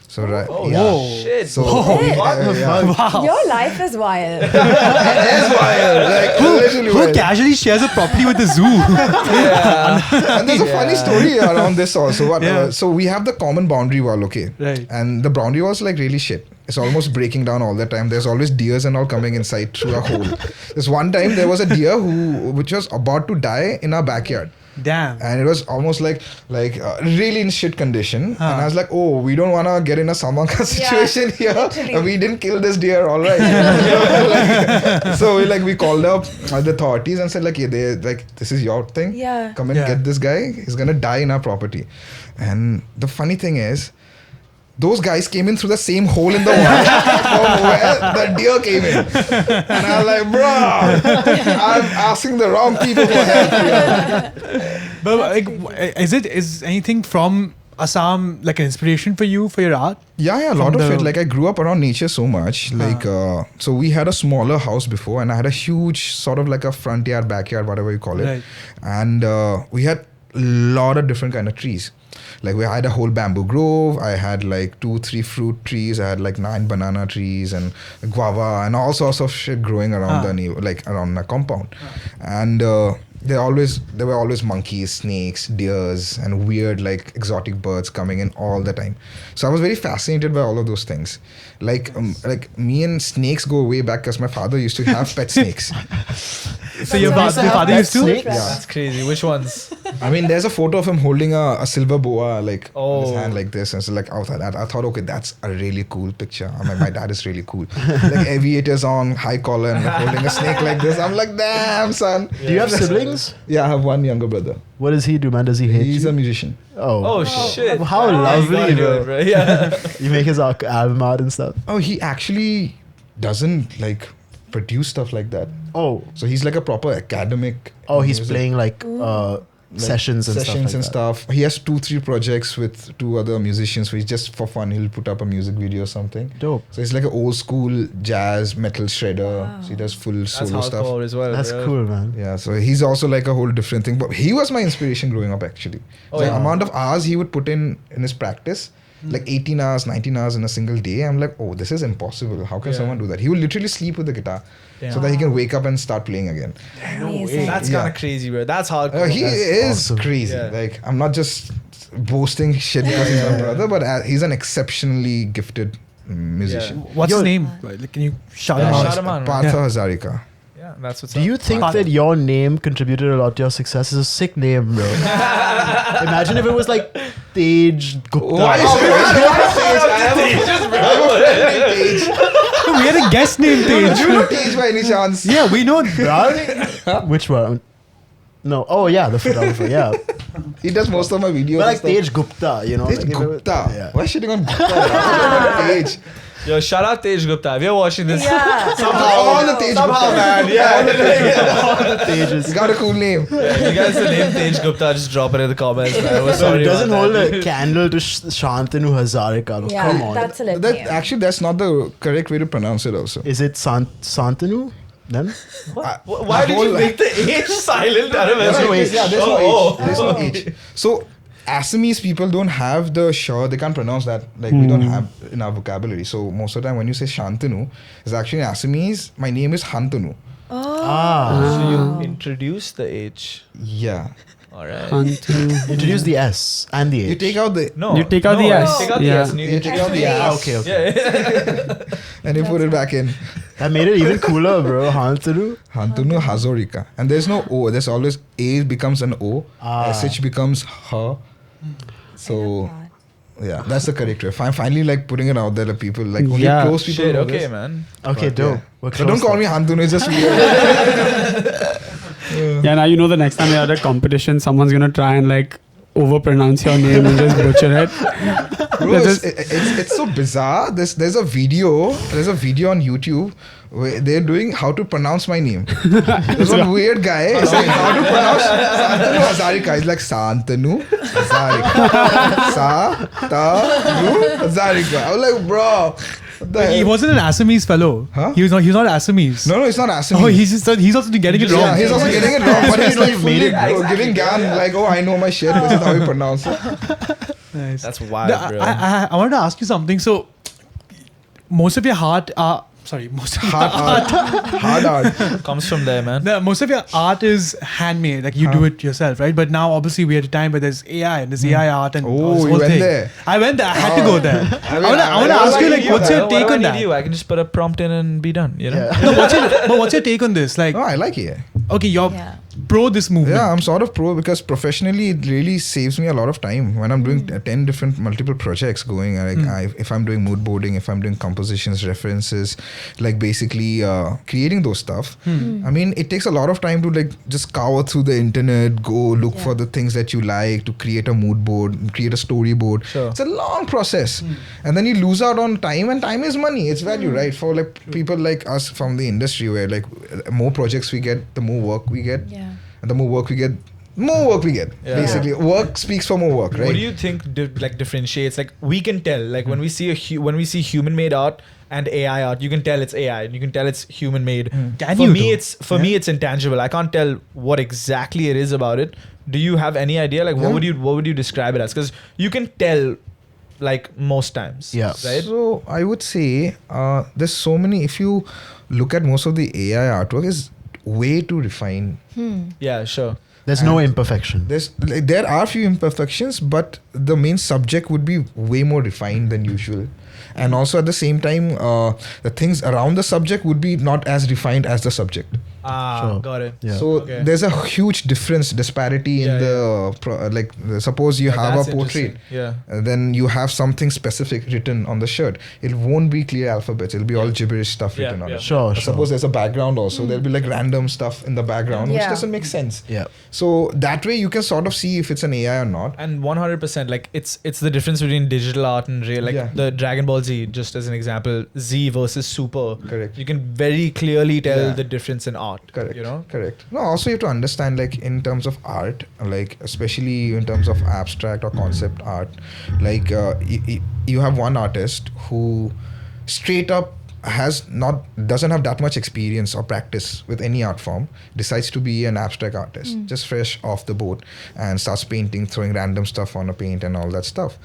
So Oh, yeah. shit. So Hey. What the fuck? Wow. Your life is wild. It is wild. Like literally Who wild. casually shares a property with the zoo? Yeah. And there's a funny story around this also. Yeah. So we have the common boundary wall, okay? Right. And the boundary wall's like really shit. It's almost breaking down all the time. There's always deers and all coming inside through a hole. This one time there was a deer which was about to die in our backyard. Damn. And it was almost like really in shit condition. Huh. And I was like, oh, we don't want to get in a Samanka situation here. literally. We didn't kill this deer, all right. So we called up the authorities and said this is your thing. Yeah. Come and Yeah. get this guy. He's gonna die in our property. And the funny thing is, those guys came in through the same hole in the wall from where the deer came in. And I was like, bro, I'm asking the wrong people for help here. But like, is anything from Assam like an inspiration for you for your art? Yeah, a lot From of the- it. Like I grew up around nature so much. Like so we had a smaller house before, and I had a huge sort of like a front yard, backyard, whatever you call it. Right. And we had a lot of different kind of trees. Like we had a whole bamboo grove. I had like 2-3 fruit trees. I had like 9 banana trees and guava and all sorts of shit growing around around the compound. And there were always monkeys, snakes, deers, and weird like exotic birds coming in all the time. So I was very fascinated by all of those things. Like me and snakes go way back because my father used to have pet snakes. So your nice. father used to? Snake? Yeah. That's crazy. Which ones? I mean, there's a photo of him holding a silver boa on his Oh. hand like this, and so like I thought, okay, that's a really cool picture. I mean, my dad is really cool. Like aviators on, high collar, and holding a snake like this. I'm like, damn, son. Do you have siblings? Yeah, I have one younger brother. What does he do, man? Does he hate He's you? a musician. Oh, shit. How You lovely, gotta do bro. it, bro. Yeah. You make his album art and stuff. Oh, he actually doesn't like produce stuff like that. Oh, So he's like a proper academic. he's music. playing like sessions and stuff. He has 2-3 projects with 2 other musicians. So he's just for fun. He'll put up a music video or something. Dope. So he's like an old school jazz metal shredder. Wow. So he does full That's solo stuff. hardcore as well. That's bro. cool, man. Yeah, so he's also like a whole different thing. But he was my inspiration growing up actually. Oh, The yeah. amount of hours he would put in his practice, like 18 hours, 19 hours in a single day. I'm like, oh, this is impossible. How can Yeah. someone do that? He would literally sleep with the guitar Damn. so that he can wake up and start playing again. Amazing. That's Yeah. kind of crazy, bro. That's hardcore. He That's is awesome. crazy. Yeah. Like, I'm not just boasting shit because he's my brother, but he's an exceptionally gifted musician. What's Yo- his name? Like, can you shout Yeah, him out? shout him out, man. Partha Yeah. Hazarika. Yeah, that's what's Do up. you think Father. that your name contributed a lot to your success? It's a sick name, bro. Imagine if it was like Tej Gupta. Why is We had a guest named Do you Tej. know Tej by any chance? Yeah, we know. Which one? No. Oh yeah, the photographer. Yeah. He does most of my videos. But and like stuff. Tej Gupta, you know. Tej like if it was- Gupta. Yeah. Why shitting on Gupta? Tej. Yo, shout out Tej Gupta. If you're watching this, Yeah. All the Tej somehow, Gupta. man. Yeah. All the Tejas. He's got a cool name. You guys, the name Tej Gupta, just drop it in the comments, man. We're So sorry it doesn't about hold that. a candle to Shantanu Hazarika. Bro. Yeah, Come on. that's a lit That, name. actually, that's not the correct way to pronounce it also. Is it Santanu? Then? Why did you make the H silent? I don't know. There's no H. Yeah, there's no Oh, H. There's no H. So, Assamese people don't have the sh. They can't pronounce that. Like, we don't have in our vocabulary. So, most of the time when you say Shantanu, it's actually in Assamese, my name is Hantanu. So you introduce the H. Yeah. All right. Santanu. Introduce the S and the H. You take out the No. You take out the S. Take out the Yeah. S and you take out the Ah, S. okay. Yeah. and you put it back in. That made it even cooler, bro. Hantanu. Hantunu Hazorika. And there's no O. There's always A becomes an O. SH becomes H. So yeah, that's the correct way. I'm finally like putting it out there to people. Like only Yeah. close people Shit. know Okay, this. man. Okay, But, dope. yeah. We're So don't close call then. me Hantunu. It's just weird. Yeah, now you know the next time you're at a competition, someone's gonna try and like overpronounce your name and just butcher it. Bro, it's so bizarre. There's a video on YouTube where they're doing how to pronounce my name. There's one weird guy saying how to pronounce Santanu Hazarika. He's like Santanu Hazarika. Sa-ta-nu Hazarika. I was like, bro, what the He hell? wasn't an Assamese fellow. Huh? He was not Assamese. No, it's not Assamese. Oh, he's also getting it wrong. Yeah, he's also getting it wrong, but he's like fully Exactly. giving gyan, like, oh, I know my shit. This is how you pronounce it. Nice. That's wild, No, bro. I wanted to ask you something. So, most of your art, most of your Hard art. Comes from there, man. most of your art is handmade, like you do it yourself, right? But now, obviously, we're at a time where there's AI and there's AI art and Oh, this you whole went thing. there. I went there. I had to go there. I want to I ask you, like like, what's your What take do I on need that? you? I can just put a prompt in and be done. You know. No, what's your take on this? Like, No, I like it. okay, you're Yeah. pro this movement. Yeah, I'm sort of pro because professionally it really saves me a lot of time when I'm doing 10 different multiple projects going. Like if I'm doing mood boarding, if I'm doing compositions, references, like basically creating those stuff. I mean, it takes a lot of time to like just scour through the internet, go look for the things that you like, to create a mood board, create a storyboard. Sure. It's a long process, and then you lose out on time, and time is money. It's value, right? For like people like us from the industry, where like more projects we get, the more work we get. Yeah. And the more work we get, Yeah. basically. Work speaks for more work, right? What do you think differentiates? Like we can tell, like when we see when we see human made art and AI art, you can tell it's AI and you can tell it's human made. Can For you me, though? me it's intangible. I can't tell what exactly it is about it. Do you have any idea? Like what would you describe it as? Because you can tell, like most times. Yeah. Right. So I would say there's so many. If you look at most of the AI artwork, is way too refined. Yeah. Sure. There's no imperfection. There are few imperfections, but the main subject would be way more refined than usual. And also at the same time, the things around the subject would be not as refined as the subject. Sure. Got it. Yeah. So Okay. there's a huge disparity Yeah, in the suppose you have That's a portrait. interesting. Yeah. Then you have something specific written on the shirt. It won't be clear alphabets. It'll be all gibberish stuff Yeah, written on yeah. it. Sure, Or sure. Suppose there's a background also. There'll be like random stuff in the background, which Yeah. doesn't make sense. Yeah. So that way you can sort of see if it's an AI or not. And 100%, like it's the difference between digital art and real. Like Yeah. the Dragon Ball Z, just as an example, Z versus Super. Correct. You can very clearly tell Yeah. the difference in art. Correct. You know. Correct. No, also you have to understand, like in terms of art, like especially in terms of abstract or concept art, like you have one artist who straight up doesn't have that much experience or practice with any art form, decides to be an abstract artist, just fresh off the boat, and starts painting, throwing random stuff on a paint and all that stuff.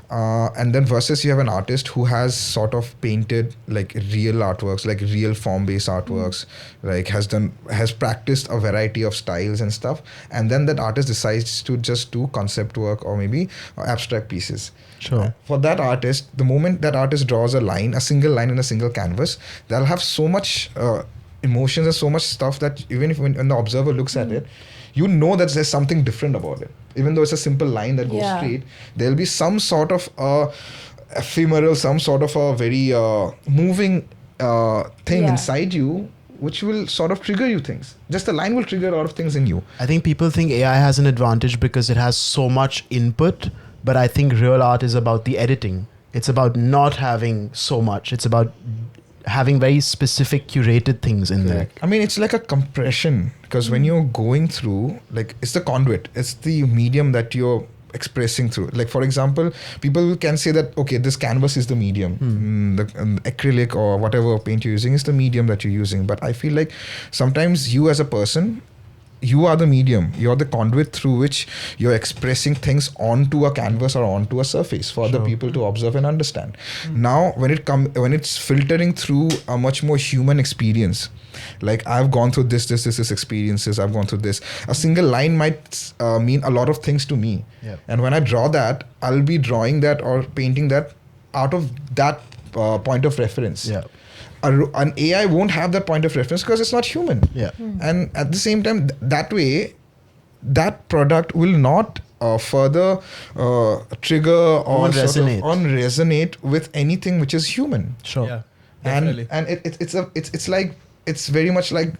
And then versus you have an artist who has sort of painted like real artworks, like real form-based artworks, like has practiced a variety of styles and stuff, and then that artist decides to just do concept work or maybe abstract pieces. Sure. For that artist, the moment that artist draws a single line in a single canvas, they'll have so much emotions and so much stuff that even if when the observer looks at it, you know that there's something different about it. Even though it's a simple line that goes Yeah. straight, there'll be some sort of ephemeral, some sort of a very moving thing Yeah. inside you, which will sort of trigger you things. Just the line will trigger a lot of things in you. I think people think AI has an advantage because it has so much input, but I think real art is about the editing. It's about not having so much. It's about having very specific curated things in there. I mean, it's like a compression because when you're going through, like, it's the conduit, it's the medium that you're expressing through. Like, for example, people can say that, okay, this canvas is the medium, the acrylic or whatever paint you're using is the medium that you're using. But I feel like sometimes you as a person, you are the medium. You're the conduit through which you're expressing things onto a canvas or onto a surface for other people to observe and understand. Now, when it's filtering through a much more human experience, like I've gone through this experiences, I've gone through this. A single line might mean a lot of things to me. Yeah. And when I draw that, I'll be drawing that or painting that out of that point of reference. Yeah. An AI won't have that point of reference because it's not human. Yeah. And at the same time, that way, that product will not further trigger or resonate with anything which is human. Sure. Yeah, And definitely. it's very much like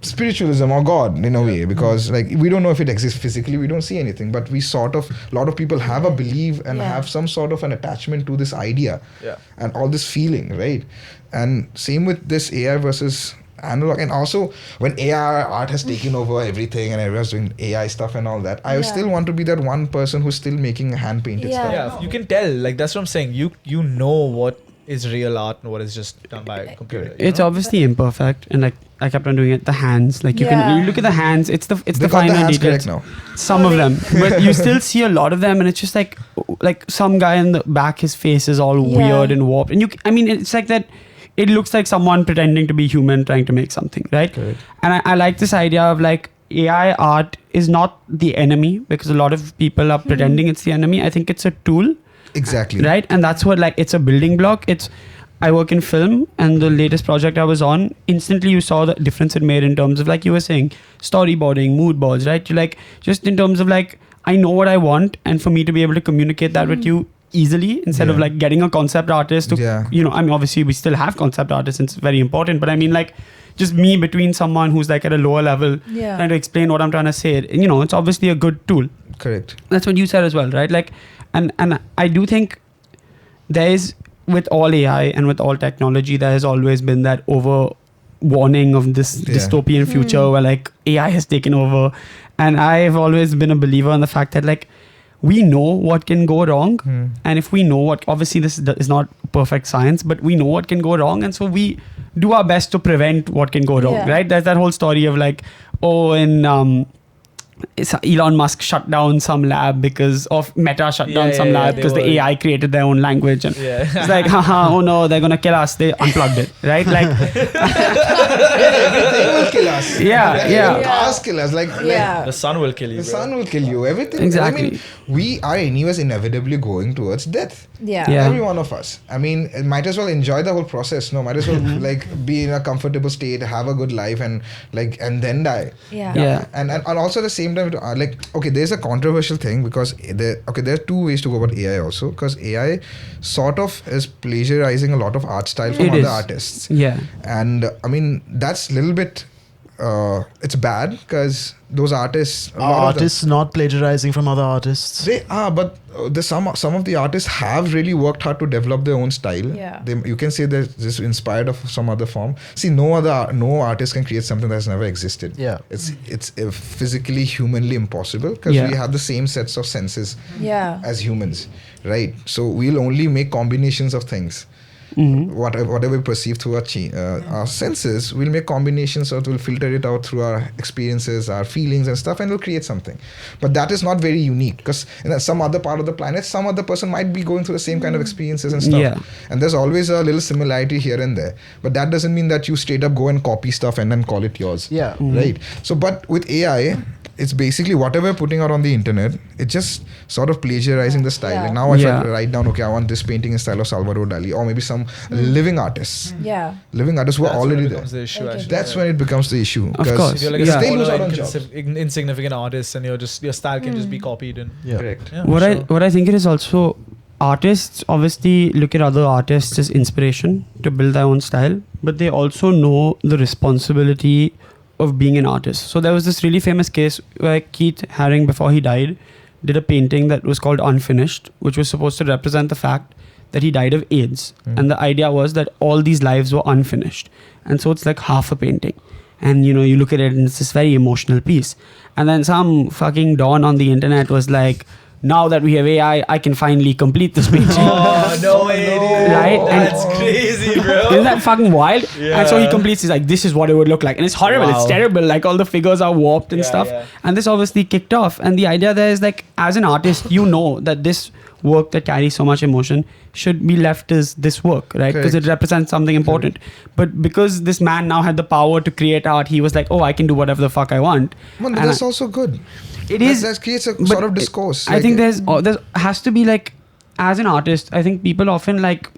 spiritualism or God in a way, because like we don't know if it exists physically, we don't see anything, but we sort of, a lot of people have a belief and have some sort of an attachment to this idea and all this feeling, right? And same with this AI versus analog. And also when AI art has taken over everything and everyone's doing AI stuff and all that, I still want to be that one person who's still making hand painted stuff. Yeah, you can tell. Like that's what I'm saying. You know what is real art and what is just done by a computer. It's obviously imperfect, and like I kept on doing it. The hands, like you look at the hands. It's the They got finer the hands details. correct now. Some of them, but you still see a lot of them, and it's just like some guy in the back, his face is all weird and warped, and it's like that. It looks like someone pretending to be human trying to make something, right? Correct. And I like this idea of like AI art is not the enemy, because a lot of people are pretending it's the enemy. I think it's a tool. Exactly. Right? And that's what, like, it's a building block. I work in film, and the latest project I was on, instantly you saw the difference it made in terms of, like you were saying, storyboarding, mood boards, right? You like, just in terms of like, I know what I want, and for me to be able to communicate that with you easily, instead of like getting a concept artist to, I mean, obviously we still have concept artists and it's very important, but I mean like just me between someone who's like at a lower level trying to explain what I'm trying to say, it's obviously a good tool. Correct. That's what you said as well, right? Like, and I do think there is, with all AI and with all technology, there has always been that over warning of this dystopian future where like AI has taken over. And I've always been a believer in the fact that like we know what can go wrong, and if we know what, obviously this is not perfect science, but we know what can go wrong, and so we do our best to prevent what can go wrong, right? There's that whole story of like, Elon Musk shut down some lab because of Meta shut down some lab because the AI created their own language, and it's like, haha, oh no, they're gonna kill us. They unplugged it, right? Like everything will kill us. Cars kill us. Like the sun will kill you. The sun will kill you. Everything. Exactly. I mean, we are anyways inevitably going towards death. Every one of us. I mean, might as well enjoy the whole process. No, might as well like be in a comfortable state, have a good life, and then die. And also the same time, like, okay, there's a controversial thing because there are two ways to go about AI also, because AI sort of is plagiarizing a lot of art style from other artists. And I mean, that's a little bit it's bad because those artists not plagiarizing from other artists. They are, but some of the artists have really worked hard to develop their own style. You can say they're just inspired of some other form. See, no artist can create something that's never existed. It's physically, humanly impossible, because we have the same sets of senses as humans, right? So we'll only make combinations of things. Whatever we perceive through our senses, we'll make combinations, or we'll filter it out through our experiences, our feelings and stuff, and we'll create something. But that is not very unique, because in some other part of the planet, some other person might be going through the same kind of experiences and stuff. And there's always a little similarity here and there. But that doesn't mean that you straight up go and copy stuff and then call it yours. Right? So, but with AI, it's basically whatever we're putting out on the internet, it's just sort of plagiarizing the style. Like now if I write down, okay, I want this painting in style of Salvador Dali, or maybe some living artists. Living artists who are already there. That's when it becomes the issue. Of course. If you're like insignificant artist, and your style can just be copied. And Correct. What I think it is also, artists obviously look at other artists as inspiration to build their own style, but they also know the responsibility of being an artist. So there was this really famous case where Keith Haring, before he died, did a painting that was called Unfinished, which was supposed to represent the fact that he died of AIDS. And the idea was that all these lives were unfinished. And so it's like half a painting. And you look at it and it's this very emotional piece. And then some fucking don on the internet was like, now that we have AI, I can finally complete this page. Oh, no way, dude. Right? And- That's crazy, bro. Isn't that fucking wild? Yeah. And so he completes, he's like, this is what it would look like. And it's horrible. Wow. It's terrible. Like all the figures are warped and Yeah, stuff. yeah. And this obviously kicked off. And the idea there is like, as an artist, you know that this work that carries so much emotion should be left as this work, right? Because it represents something important. But because this man now had the power to create art, he was like, oh, I can do whatever the fuck I want. Man, And that's also good. It is. That creates a but sort of discourse. I think there has to be like, as an artist, I think people often like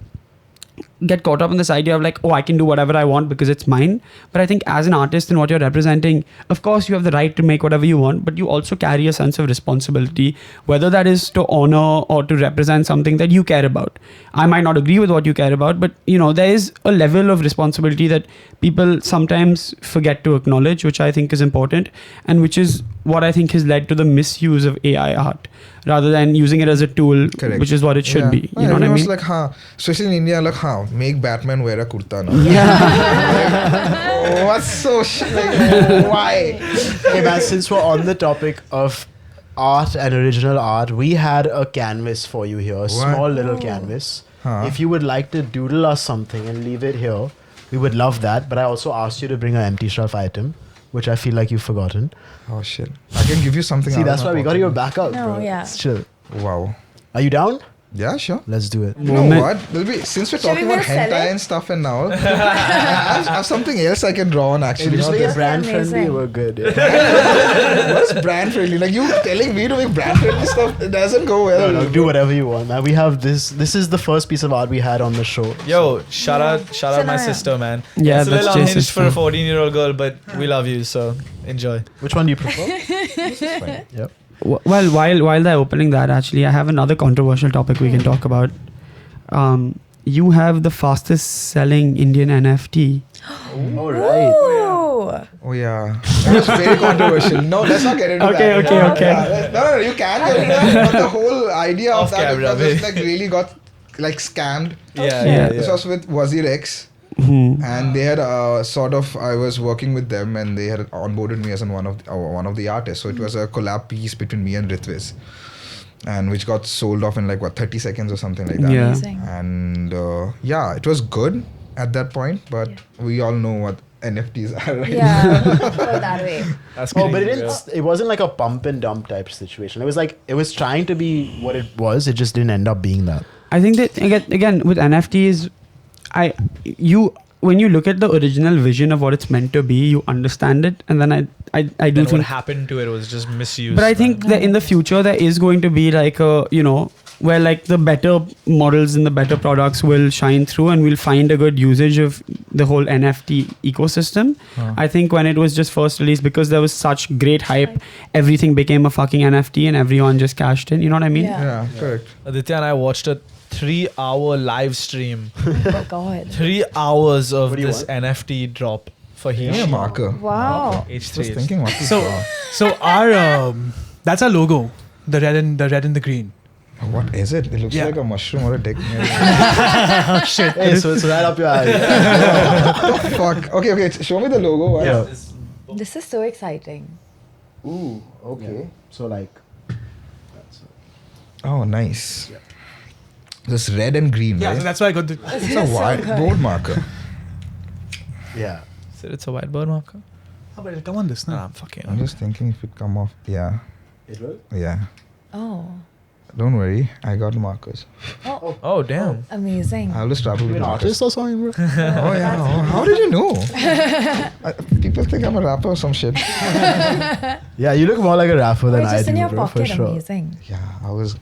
get caught up in this idea of like, oh, I can do whatever I want because it's mine. But I think as an artist and what you're representing, of course you have the right to make whatever you want, but you also carry a sense of responsibility, whether that is to honor or to represent something that you care about. I might not agree with what you care about, but you know, there is a level of responsibility that people sometimes forget to acknowledge, which I think is important, and which is what I think has led to the misuse of AI art rather than using it as a tool, Correct. which is what it should be. You know what I mean? Like, especially in India, like, make Batman wear a kurta now. Like, what's so like, why? Hey man, since we're on the topic of art and original art, we had a canvas for you here, a small little canvas. If you would like to doodle us something and leave it here, we would love that. But I also asked you to bring an empty shelf item, which I feel like you've forgotten. Oh shit! I can give you something. See, that's why we got your back up, No, bro. yeah. It's chill. Wow. Are you down? Yeah, sure. Let's do it. You know what? Since we're Should talking we about sell hentai it? and stuff and all, I have something else I can draw on actually. Just Not make it this. brand friendly. Amazing. We're good. Yeah. What's brand friendly? Like you telling me to make brand friendly stuff, it doesn't go well. No, do whatever you want, man. We have this. This is the first piece of art we had on the show. Yo, shout out my Sanaya. sister, man. Yeah, it's a that's little Jason's unhinged for a sister. 14-year-old girl, but we love you, so enjoy. Which one do you prefer? Yep. Well, while they're opening that, actually, I have another controversial topic we can talk about. You have the fastest selling Indian NFT. All right. Ooh. Oh yeah, that's very controversial. No, let's not get into Okay, that. okay. Yeah, no, you can get into that, but the whole idea of Off that camera, was just like really got like scammed. Yeah. This was with Wazir X. Hmm. And they had I was working with them and they had onboarded me as one of the artists. So it was a collab piece between me and Ritviz, and which got sold off in like 30 seconds or something like that. Yeah. Amazing. And yeah, it was good at that point, but we all know what NFTs are, right? Yeah. Go that way. That's Oh, but it crazy, bro. didn't. It wasn't like a pump and dump type situation. It was like it was trying to be what it was. It just didn't end up being that. I think that again with NFTs, when you look at the original vision of what it's meant to be, you understand it, and then I do Then what think. happened to it was just misused. But I think that in the future there is going to be like a where like the better models and the better products will shine through, and we'll find a good usage of the whole NFT ecosystem. I think when it was just first released, because there was such great hype, everything became a fucking NFT and everyone just cashed in. You know what I mean? Yeah. Yeah, correct. Aditya and I watched a 3-hour live stream. Oh God. 3 hours of What do you this want? NFT drop for Give me a H. marker. Wow. I was H3. thinking what to So, draw. so our that's our logo, the red and the green. What is it? It looks Yeah. like a mushroom or a dick. Hey, so it's right up your alley. Fuck. Okay. Show me the logo. Why? Yeah. This is so exciting. Ooh. Okay. So like. Oh, nice. This red and green, Yeah, right? so that's why I got the. This It's is a so whiteboard good. marker. Yeah. So it's a whiteboard marker? Oh, but it'll come on this Nah, now. I'm fucking. I'm just thinking if it come off. Yeah. It will. Yeah. Oh. Don't worry. I got markers. Oh, damn. Amazing. I'll just travel You with an markers. artist or something, bro? Oh yeah. Oh, how did you know? People think I'm a rapper or some shit. Yeah, you look more like a rapper than Wait, I just in do, your bro, for pocket. sure. Amazing. Yeah. I like That's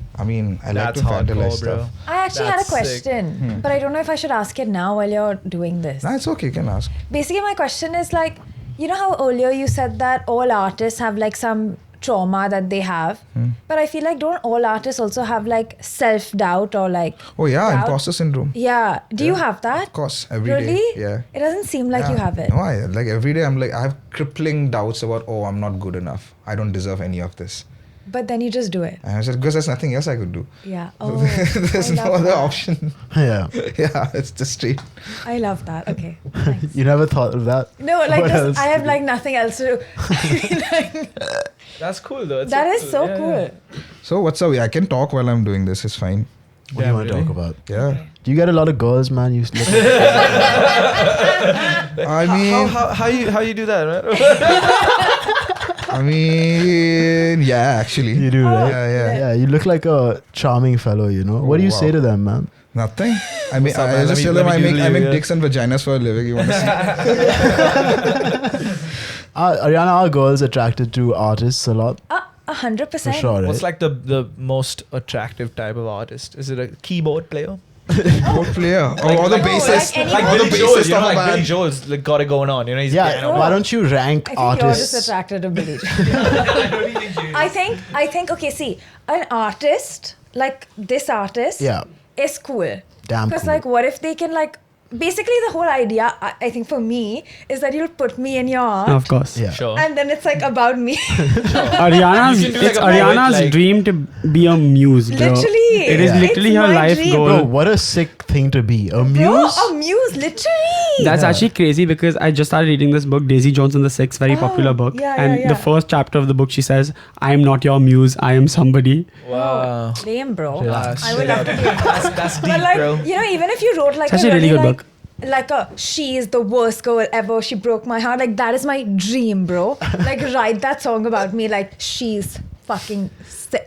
to vandalize hardcore, bro. stuff. I actually had a That's sick. question, but I don't know if I should ask it now while you're doing this. Nah, it's okay. You can ask. Basically, my question is like, you know how earlier you said that all artists have like some trauma that they have, but I feel like don't all artists also have like self-doubt or like Oh yeah, doubt? imposter syndrome. Yeah. Do you have that? Of course, every day. Really? Yeah. It doesn't seem like you Yeah. have it. No, like every day I'm like I have crippling doubts about I'm not good enough. I don't deserve any of this. But then you just do it. And I said because there's nothing else I could do. Yeah. Oh, There's I no love other that. option. Yeah. Yeah, it's just straight. I love that. Okay. Thanks. You never thought of that? No, like What just, else I have to like nothing else to do. I mean, like, That's cool, though. It's that so is so Yeah, cool. yeah. So what's up? I can talk while I'm doing this. It's fine. What do you want to talk about? Yeah. Do you get a lot of girls, man? You look I mean, How you do that, man? yeah, actually. You do, right? Yeah. Yeah, you look like a charming fellow, you know. What do you wow. say to them, man? Nothing. I mean, What's up, I man? just Let tell me them I doodle make you, dicks and vaginas for a living. You want to see? Ariana, are girls attracted to artists a lot? 100%. For sure, right? What's like the most attractive type of artist? Is it a keyboard player? What player? Or the bassist? like Like or the Billy Joel, bassist you of know, a like Billy band. Joel's like got it going on. You know, he's Yeah, piano. why don't you rank I think you're artists? just attracted to Billy Joel. I think, okay, see, an artist, like this artist, Yeah. is cool. Damn Because, cool. like, what if they can, like, basically the whole idea, I think for me, is that you'll put me in your art. Of course. Yeah. Sure. And then it's like about me. Ariana's You can do it's like a poet, Ariana's like- dream to be a muse, bro. Literally. It is Yeah. literally It's her my life dream. goal. Bro, what a sick thing to be. A muse? Bro, a muse, literally. That's Yeah. actually crazy because I just started reading this book, Daisy Jones and the Six, very popular book. yeah, and yeah. the first chapter of the book, she says, "I am not your muse. I am somebody." Wow. Lame, bro. Relax. I would love to be a That's deep, But like, bro. you know, even if you wrote like It's actually a really good like, book. like she is the worst girl ever, she broke my heart, like that is my dream, bro. Like write that song about me, like she's fucking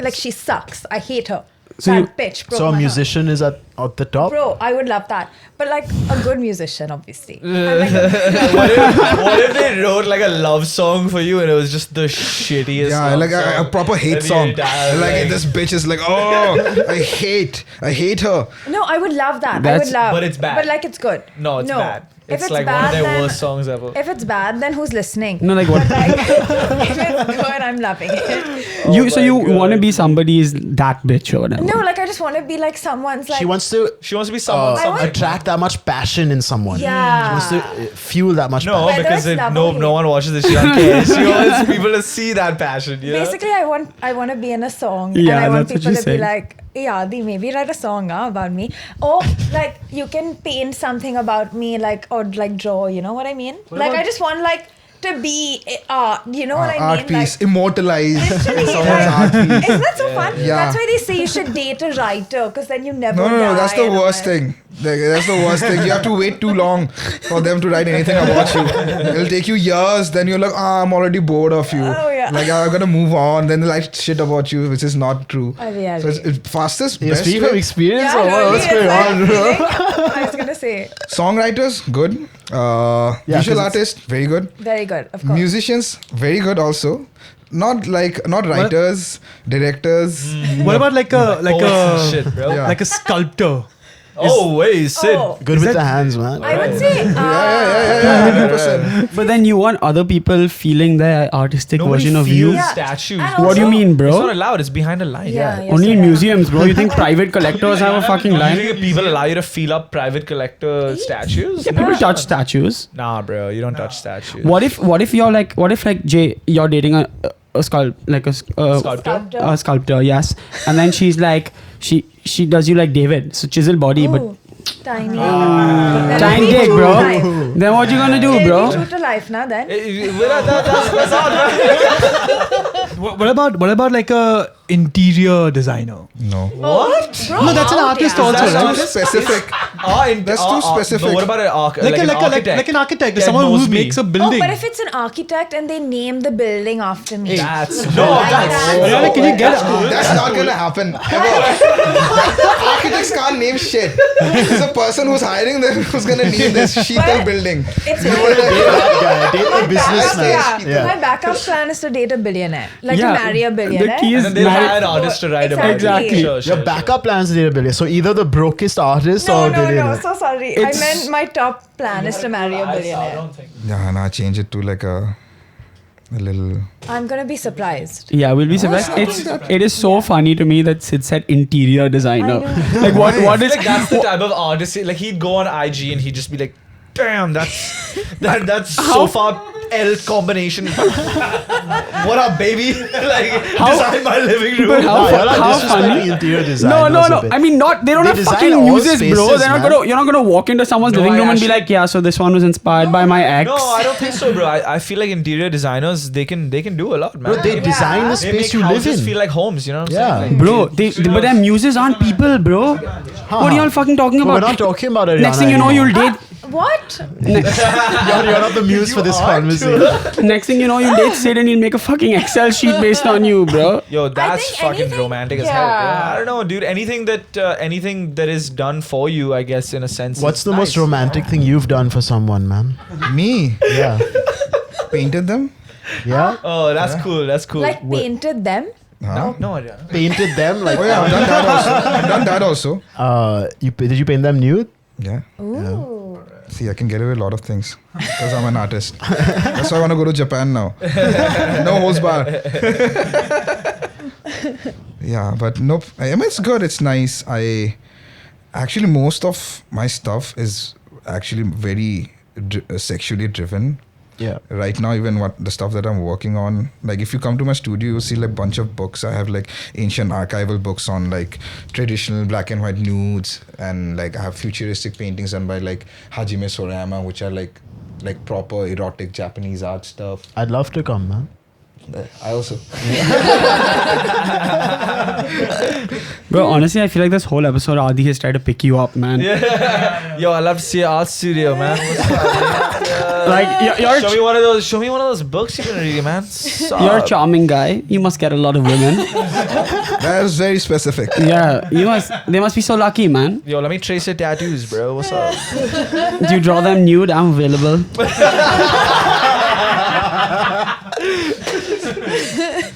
like she sucks, I hate her. So That you- bitch broke So a my musician is at the top? heart. Bro, I would love that, but like a good musician, obviously. And, like, What if they wrote like a love song for you and it was just the shittiest? Yeah, love like a song? proper hate And song. you die, Like this bitch is like, oh, I hate her. no, I would love that. I That's- would love. But it's bad. But like it's good. No, it's bad. If It's it's like bad, one of their then, worst songs ever. If it's bad, then who's listening? No, like what? But like, if it's good, I'm loving it. So you want to be somebody's that bitch or whatever. No, like I just want to be like someone's like. She wants to She wants to be someone. I want- attract that much passion in someone. Yeah. She wants to fuel that much No, passion. Whether because it's love no or hate. one watches this. She don't care. She wants people to see that passion. You know? Basically, I want to be in a song, Yeah, and I want that's what people she to be said. like, "Yeah, Adi, maybe write a song about me," or like you can paint something about me, like or like draw. You know what I mean? Like I just want like to be art. You know what I Art mean? piece, Like, immortalized. literally, Someone's like, art piece. isn't that so fun? Yeah. That's why they say you should date a writer, because then you never. No, die that's the and all worst that. thing. That's the worst thing. You have to wait too long for them to write anything about you. It'll take you years. Then you're like, I'm already bored of you. Oh, yeah. Like, I'm gonna move on. Then they like shit about you, which is not true. Oh, yeah, So it's fastest, You best speak way. from experience Yeah, or no, what's it's going like on, bro? feeling- I was gonna say Songwriters, good. Yeah, Visual 'cause it's- artists, very good. very good, of course. Musicians, very good also. Not writers, directors. What about like a Poets and shit, bro. Yeah. like a sculptor? Oh wait, Sid. Oh, Good with the hands, man. I would say. Yeah, 100%. But then you want other people feeling their artistic Nobody version of feels you. Yeah. statues. And What do you also- mean, It's not bro? allowed. It's behind a line. Yeah, you're Only so in right. museums, bro. You think private collectors have a fucking You line? think people allow you to feel up private collector statues? Yeah, people touch statues. Nah, bro, you don't touch statues. What if you're like Jay, you're dating a sculptor, Sculptor? a sculptor, yes, and then she's like she does you like David, so chisel body, but Ooh, tiny. Then tiny be dick, true to bro. life. Then what you gonna do, It'll bro? Be true to life, now then. That's all, bro. What about like a interior designer? No. What? Bro, No, that's an out, artist yeah. also, That's right? too specific. That's too specific. But what about an Like an architect? like an architect, That someone knows who me. makes a Oh, building. but if it's an architect and they name the building after me. That's Like no. that. Ariana, can you get That's not gonna happen ever. Architects can't name shit. There's a person who's hiring them who's gonna name this Sheetal But building. It's You my, wanna date That guy, date a businessman. yeah. My backup plan is to date a billionaire. Like Yeah, to marry a the billionaire. key is And then they'll marry- hire an artist to write about it. Exactly. Sure, sure, Your backup plans to date a billionaire. So either the brokest artist No, or no, billionaire. no. So sorry. It's- I meant my top plan is to marry a billionaire. Nah, change it to like a little. I'm gonna be surprised. Yeah, we'll be surprised. It is so funny to me that Sid said interior designer. I Like what I is feel like that's the type of artist. Like he'd go on IG and he'd just be like, "Damn, that's so far L combination. What up, baby? Design my living room. But how Disrespecting funny? interior design. No. I mean, they don't have They design fucking all muses, bro. spaces, They're not man. you're not gonna walk into someone's No, living I room and be actually- like, yeah, so this one was inspired by my ex. No, I don't think so, bro. I feel like interior designers, they can do a lot, man. Bro, they design the They space make you live houses in. feel like homes, you know what I'm Yeah. saying? Bro, but their muses aren't people, bro. What are y'all fucking talking But about? we're not talking about Ariana Next thing you know, anymore. you'll date. What? You're not the muse for this conversation. Next thing you know, you'll date Sid and he'll make a fucking Excel sheet based on you, bro. Yo, that's think fucking anything- romantic as hell, bro. yeah. I don't know, dude. Anything that is done for you, I guess, in a sense. What's is the most nice. romantic thing you've done for someone, man? Me Yeah. painted them. Yeah? Oh, that's cool. That's cool. Like painted them? Huh? no idea. Painted them? Like, Oh yeah, I've done that also. did you paint them nude? Yeah. Ooh. See, I can get away with a lot of things because I'm an artist. That's why I want to go to Japan now. No holds bar. Yeah, but nope. I mean, it's good. It's nice. Actually, most of my stuff is actually very sexually driven. Yeah. Right now, even what the stuff that I'm working on, like if you come to my studio, you'll see like bunch of books. I have like ancient archival books on like traditional black and white nudes, and like I have futuristic paintings done by like Hajime Sorayama, which are like proper erotic Japanese art stuff. I'd love to come, man. I also. Bro, honestly, I feel like this whole episode, Adi has tried to pick you up, man. Yo, I love to see an art studio, man. What's up, man? Like, you're Show me one of those books you've been reading, man. you're a charming guy. You must get a lot of women. That is very specific. Yeah, they must be so lucky, man. Yo, let me trace your tattoos, bro. What's up? Do you draw them nude? I'm available.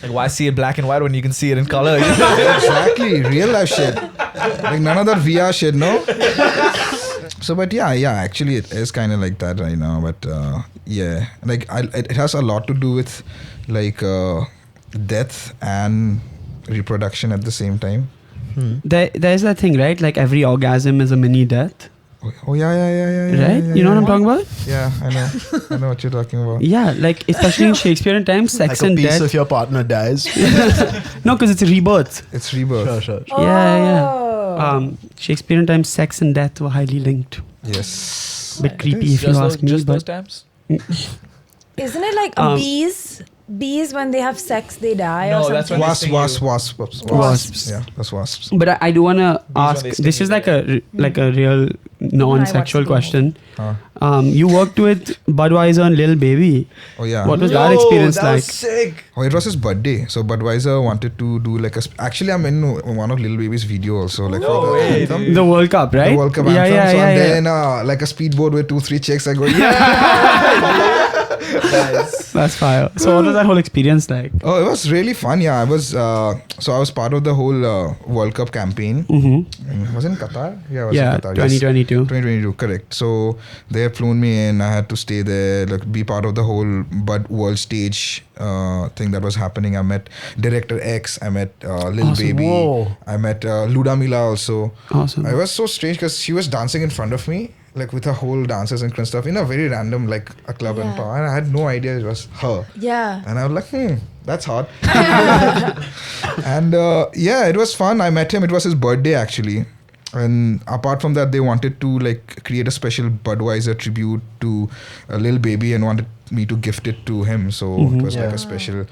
Like, why see it black and white when you can see it in color? Exactly, real life shit. Like none of that VR shit, no? So, but yeah, actually it is kind of like that right now. But yeah, like it has a lot to do with like death and reproduction at the same time. There's that thing, right? Like every orgasm is a mini death, Oh yeah. right? You know what I'm talking about? Yeah, I know what you're talking about. Yeah, like especially in Shakespearean times, sex Like a and piece death. of your partner dies. No, because it's rebirth. It's rebirth. Sure. Yeah. Oh. Shakespearean times, sex and death were highly linked. Yes. Bit creepy if you ask me, Just those but times? Isn't it like bees? Bees, when they have sex, they die or No, that's something? when they wasps. Yeah, that's wasps. But I do wanna ask. when they This sting is you, like a real non-sexual what's question. Huh. You worked with Budweiser and Lil Baby. Oh yeah. What was that experience that like? was sick. Oh, it was his birthday. So Budweiser wanted to do like actually, I'm in one of Lil Baby's video also, like No for the way, anthem. dude. The World Cup, right? The World Cup yeah, anthem. yeah, So yeah, I'm yeah. there in like a speedboat with 2-3 chicks. I go, yeah. That's fire. So what was that whole experience like? Oh, it was really fun. Yeah, I was part of the whole World Cup campaign. Mm-hmm. Was it in Qatar? Yeah, it was Yeah, in Qatar. Yes. 2022. 2022, correct. So they have flown me in. I had to stay there, like be part of the whole Bud World Stage thing that was happening. I met Director X. I met Lil Awesome. Baby. Whoa. I met Ludamila also. Awesome. It was so strange because she was dancing in front of me, like with her whole dancers and stuff in a very random, like a club in Yeah. town. And I had no idea it was her. Yeah. And I was like, that's hot. And yeah, it was fun. I met him. It was his birthday actually. And apart from that, they wanted to like create a special Budweiser tribute to Lil Baby and wanted me to gift it to him. So it was like Yeah. a special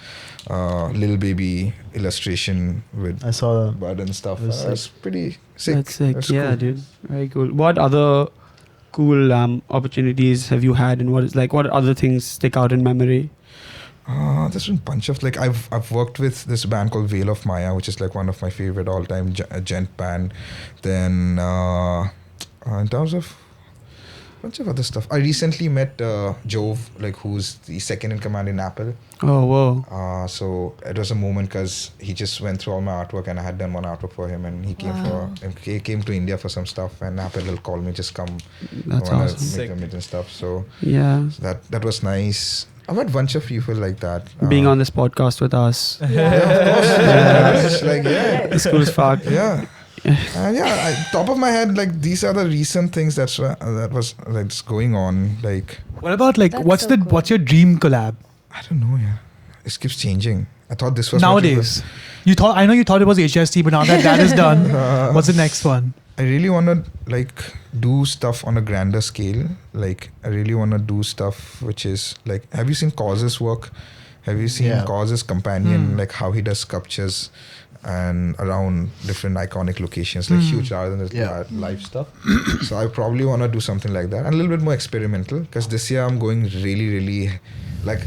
Lil Baby illustration with I saw that. Bud and stuff. It was It was pretty sick. That's sick. That's Yeah, cool. dude. Very cool. What other cool opportunities have you had, and what other things stick out in memory? There's been a bunch of like I've worked with this band called Veil of Maya, which is like one of my favorite all-time gent band. Then in terms of bunch of other stuff, I recently met Jove, like who's the second in command in Apple. Oh, whoa. So it was a moment because he just went through all my artwork and I had done one artwork for him, and he came to India for some stuff, and Apple will call me, just come. That's I wanna awesome. Make them meet and stuff. So Yeah. that was nice. I've met a bunch of people like that. Being on this podcast with us. Yeah, of course. Yeah. It's like, yeah. It's cool as fuck. Yeah. Top of my head, like these are the recent things that was like going on. Like, What about like That's what's so cool. what's your dream collab I don't know. Yeah, it keeps changing. I thought this was nowadays? I know you thought it was HST, but now that is done, what's the next one? I really want to like do stuff on a grander scale. Like, I really want to do stuff which is like, have you seen Cause's work? Have you seen Yeah. Cause's companion? Like how he does sculptures and around different iconic locations, like huge rather than the live stuff. So I probably want to do something like that and a little bit more experimental, because this year I'm going really like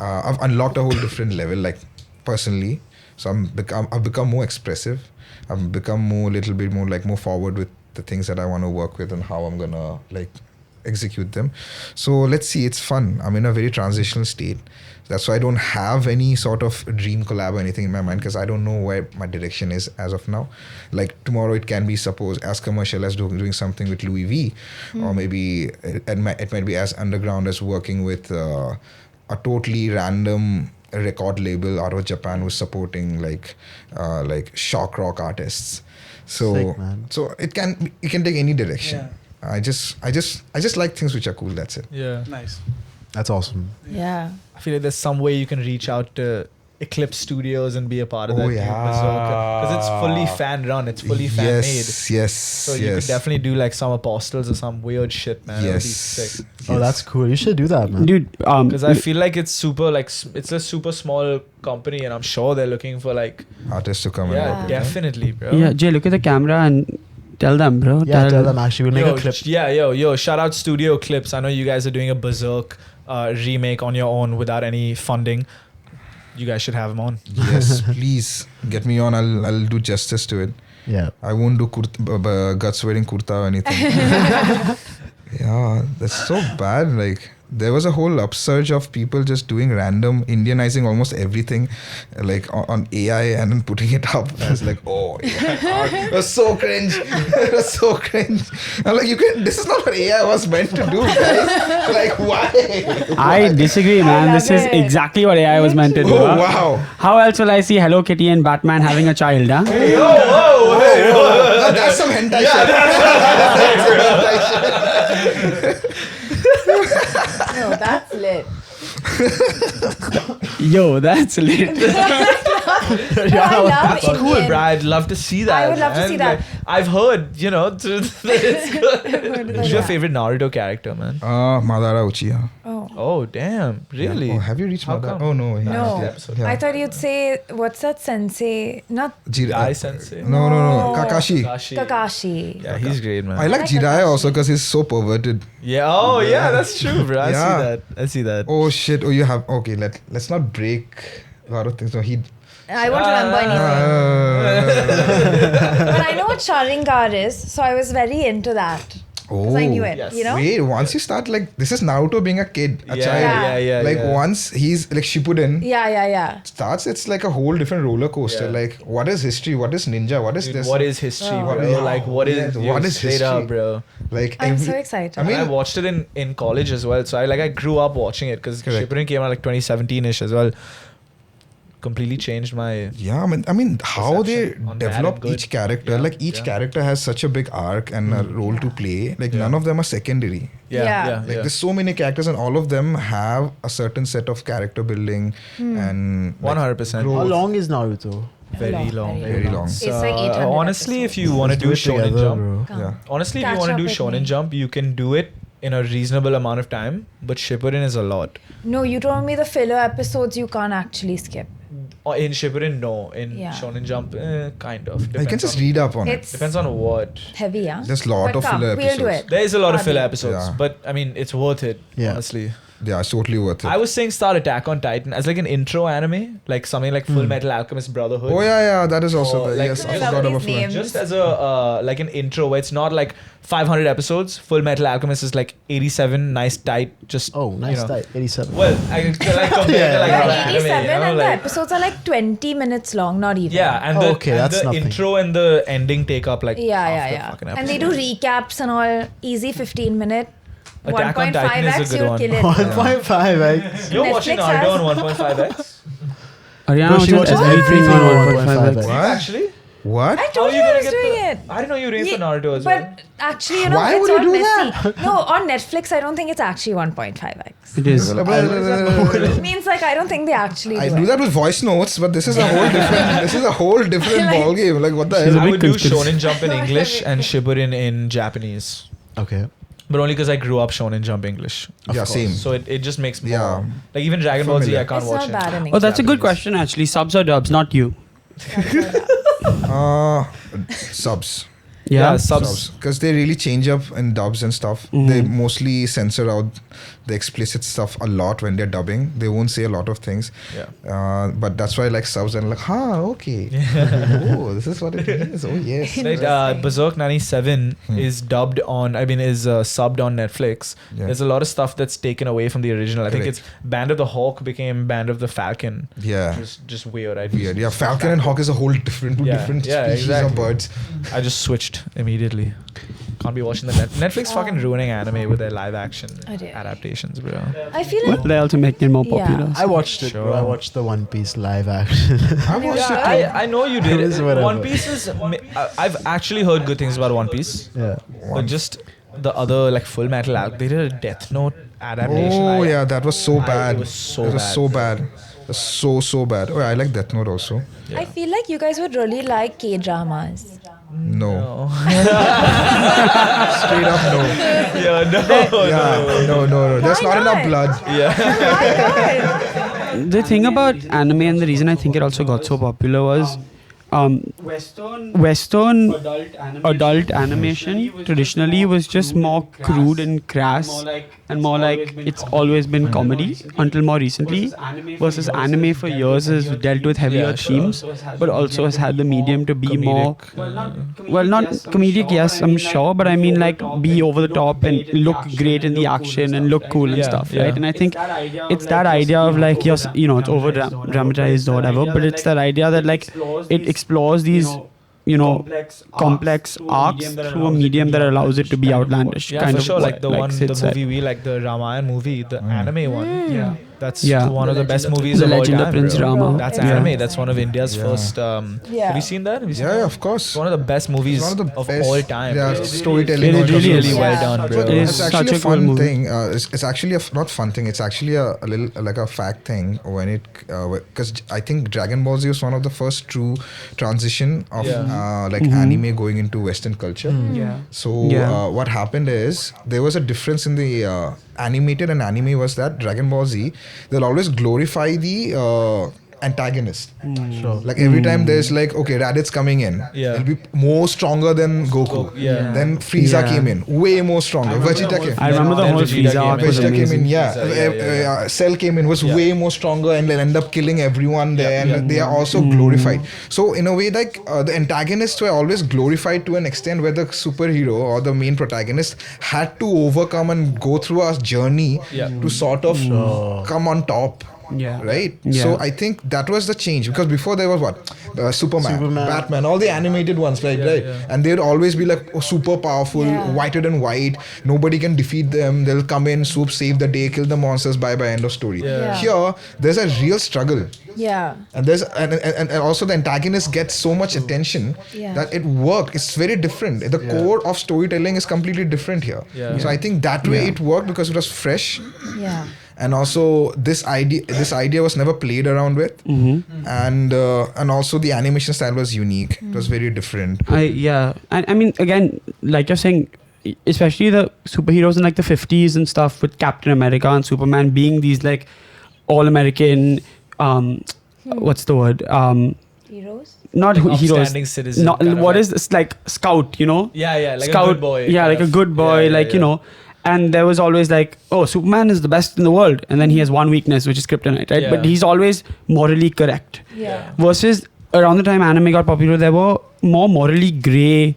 I've unlocked a whole different level, like personally. So I've become more expressive. I've become a little bit more forward with the things that I want to work with and how I'm gonna like execute them. So let's see, it's fun. I'm in a very transitional state. That's why I don't have any sort of dream collab or anything in my mind, because I don't know where my direction is as of now. Like tomorrow it can be, suppose, as commercial as doing something with Louis V, or maybe it might be as underground as working with a totally random record label out of Japan who's supporting like shock rock artists. So Sick, man. so it can take any direction. I just like things which are cool. That's it. Yeah. Nice. That's awesome. Yeah. I feel like there's some way you can reach out to Eclipse Studios and be a part of that. Oh, yeah. Because it's fully fan run. It's fully fan made. Yes. So you could definitely do like some apostles or some weird shit, man. That would be sick. Oh, that's cool. You should do that, man. Dude, Because I feel like it's super like it's a super small company, and I'm sure they're looking for like artists to come and yeah, work with them. definitely, bro. yeah, Jay, look at the camera and tell them, bro. Yeah, tell them actually. We'll make Yo, a clip. yo, shout out Studio Clips. I know you guys are doing a Berserk remake on your own without any funding. You guys should have him on. Yes, please get me on. I'll do justice to it. Yeah. I won't do guts wearing kurta or anything. Yeah, that's so bad. Like, there was a whole upsurge of people just doing random Indianizing almost everything, like on AI, and then putting it up as like, oh, AI. It was so cringe. It was so cringe. I'm like, this is not what AI was meant to do, guys. Like, why? I disagree, man. love This is it. exactly what AI was meant to do. Oh, huh? wow. How else will I see Hello Kitty and Batman having a child, huh? No, that's some hentai shit. No, that's lit. Yo, that's lit. I love That's cool, Indian. bro. I'd love to see that. I would love to man. see that. Like, I've heard, that it's good. Who's your favorite Naruto character, man? Madara Uchiha. Oh. Oh, damn. Really? Oh, have you reached How Madara? come? Oh, no. yeah. No. Yeah. I thought you'd say, what's that sensei? Not Jirai Sensei. No. No. Kakashi. Kakashi. Yeah, he's great, man. I like like Jiraiya Kakashi. also because he's so perverted. Yeah. Oh, yeah. That's true, bro. Yeah. I see that. Oh shit! Oh, you have okay. Let's not break a lot of things. No, he. I won't remember anything. Uh, But I know what Sharingan is, so I was very into that. Because I knew it, yes. you know? Wait, once you start like this is Naruto being a kid, a Yeah, child. yeah. Like yeah. once he's like Shippuden Yeah. starts, it's like a whole different roller coaster. Yeah. Like what is history? What is ninja? What is Dude, this? what is history, Oh. bro? Yeah. Like, what is Yeah, what yo, is straight history? up, bro? Like I'm every- so excited. I mean, I watched it in college as well. So I grew up watching it because Correct. Shippuden came out like 2017ish as well. Completely changed my. yeah, I mean, how they Perception on bad develop and good. each character. Yeah, Like each yeah. character has such a big arc and a role to play. Like Yeah. none of them are secondary. Yeah. Like there's so many characters and all of them have a certain set of character building and like, 100%. growth. How long is Naruto? Very long. Very long. It's like 800 honestly, if you want to Let's do it Shonen together, Jump, bro. Come. Yeah. honestly, if Catch you want up to do with Shonen me. Jump, you can do it in a reasonable amount of time. But Shippuden is a lot. No, you told me the filler episodes you can't actually skip. In Shippuden, no. In Yeah. Shonen Jump, kind of. I can Depends just on- read up on it. It's Depends on what. heavy, yeah? There's a lot But of come, filler we'll do episodes. it. There is a lot of filler Adi. episodes, Yeah. but I mean, it's worth it. Yeah. Honestly. Yeah, it's totally worth it. I was saying start Attack on Titan as like an intro anime, like something like Full Metal Alchemist Brotherhood. Oh yeah, that is also Or there. like- Yes, I I forgot love about these Full. names. Just as a like an intro where it's not like 500 episodes. Full Metal Alchemist is like 87, nice tight. Just Oh, nice you know. type. 87. Well, I like compared to like Yeah, other anime, 87 you know, and the like- episodes are like 20 minutes long, not even. Yeah, and Oh, the, okay, and that's the nothing. intro and the ending take up like Yeah, half the yeah. fucking And they do episode. recaps and all. Easy 15-minute. Attack on Titan is a 1.5x, good you'll one. kill it. 1.5x. You're watching Netflix Naruto has- on 1.5x? Ariana Bro, she watches everything everything on on 1.5x. 1.5x. What? Actually? What? I told you I was doing it. I didn't know you raised for Yeah, Naruto as well. But actually, you know, Why it's would you all do messy. No, on Netflix, I don't think it's actually 1.5x. It is. It means like I don't think they actually I do do it. that with voice notes, but this is a whole different. This is a whole different Like- ball game. Like what the She's hell? a I big would do conspiracy. Shonen Jump in English and Shiburin in Japanese. Okay. But only because I grew up Shonen Jump English. Yeah, same. So it just makes more. Yeah. Like even Dragon Ball Z, Familiar. I can't It's watch not it. bad in Oh, English. that's a good question actually. Subs or dubs, not you. Subs. Yeah, Subs. subs. Because they really change up in dubs and stuff. Mhm. They mostly censor out the explicit stuff a lot when they're dubbing. They won't say a lot of things. Yeah. But that's why I like subs and like, okay. Oh, this is what it means. Oh, yes. Like Berserk 97 is dubbed on, is subbed on Netflix. Yeah. There's a lot of stuff that's taken away from the original. I think Correct. it's Band of the Hawk became Band of the Falcon. Yeah. Just weird. Weird. Yeah, Falcon and Hawk is a whole different, Yeah, different yeah, species exactly. of birds. I just switched immediately. Can't be watching the Netflix fucking ruining anime with their live action I do. adaptations, bro. I feel like They're also making it more Yeah. popular. I watched it, bro. I Sure. watched the One Piece live action. I watched it. I know you did. It is whatever. One Piece is. I've actually heard good things about One Piece, Yeah. but just the other like Full Metal Alchemist, they did a Death Note adaptation. Oh, yeah, that was so bad. It was so It was bad. so bad. It was so bad. Oh, yeah, I like Death Note also. I feel like you guys would really like K dramas. No. No. Straight up, no. Yeah, no. Yeah, no. There's Why not enough not? blood. Yeah. The thing about anime and the reason I think it also got so popular was Western adult animation traditionally was just more crude and crass and more like it's always been comedy until more recently versus anime for years has dealt with heavier Yeah, sure. themes but also has had the medium to be more well not comedic yes I'm sure but I mean like be over the top and look great in the action and look cool and Yeah, stuff yeah. right and I think it's that idea of like it's over dramatized or whatever but it's that idea that like it explores these complex arcs through a medium that allows it to be outlandish Yeah, kind for of sure. what, Like the Sid said. movie we like, the Ramayana movie, the anime one. Yeah. That's Yeah. one of the best movies The of all Legend of time. Prince bro. Rama. That's Yeah. anime. That's one of India's Yeah. first. Yeah. Have you seen that? Have you seen Yeah, that? of course. It's one of the best movies It's one of the of best, all time. Yeah, bro. storytelling. It on really top of is. it. well Yeah. done, bro. It is It's such actually a a cool fun movie. thing. It's actually not fun thing. It's actually a little like a fact thing when it because I think Dragon Ball Z was one of the first true transition of Yeah. like anime going into Western culture. Yeah. So Yeah. what happened is there was a difference in the animated and anime was that Dragon Ball Z they'll always glorify the antagonist. Sure. Like every time there's like okay Raditz coming in, Yeah. it'll be more stronger than Goku. Yeah. Then Frieza Yeah. came in, way more stronger. Vegeta came. I remember the Then whole Vegeta Frieza arc came in. was Vegeta came in, amazing. yeah. Yeah. Cell came in, was Yeah. way more stronger and they'll end up killing everyone there. Yeah. And they are also glorified. So in a way, like the antagonists were always glorified to an extent where the superhero or the main protagonist had to overcome and go through a journey Yeah. to sort of come on top. Yeah. Right? Yeah. So I think that was the change because before there was what? Superman, Batman, all the animated ones, right? Right. yeah. And they'd always be like super powerful, Yeah. whiter than white. Nobody can defeat them. They'll come in, swoop, save the day, kill the monsters, bye bye, end of story. Yeah. Here, there's a real struggle. Yeah. And there's and also the antagonist gets so much attention Yeah. that it works. It's very different. The core of storytelling is completely different here. Yeah. So I think that way it worked because it was fresh. Yeah. And also this idea was never played around with, and also the animation style was unique. It was very different. And I mean again like you're saying especially the superheroes in like the 50s and stuff with Captain America and Superman being these like all-American what's the word Heroes? not Like heroes upstanding citizen not kind of what like- is this like scout Yeah, like scout a good boy. yeah kind like a of. good boy Yeah, like yeah. and there was always like oh Superman is the best in the world and then he has one weakness which is kryptonite right Yeah. but he's always morally correct Yeah. versus around the time anime got popular there were more morally grey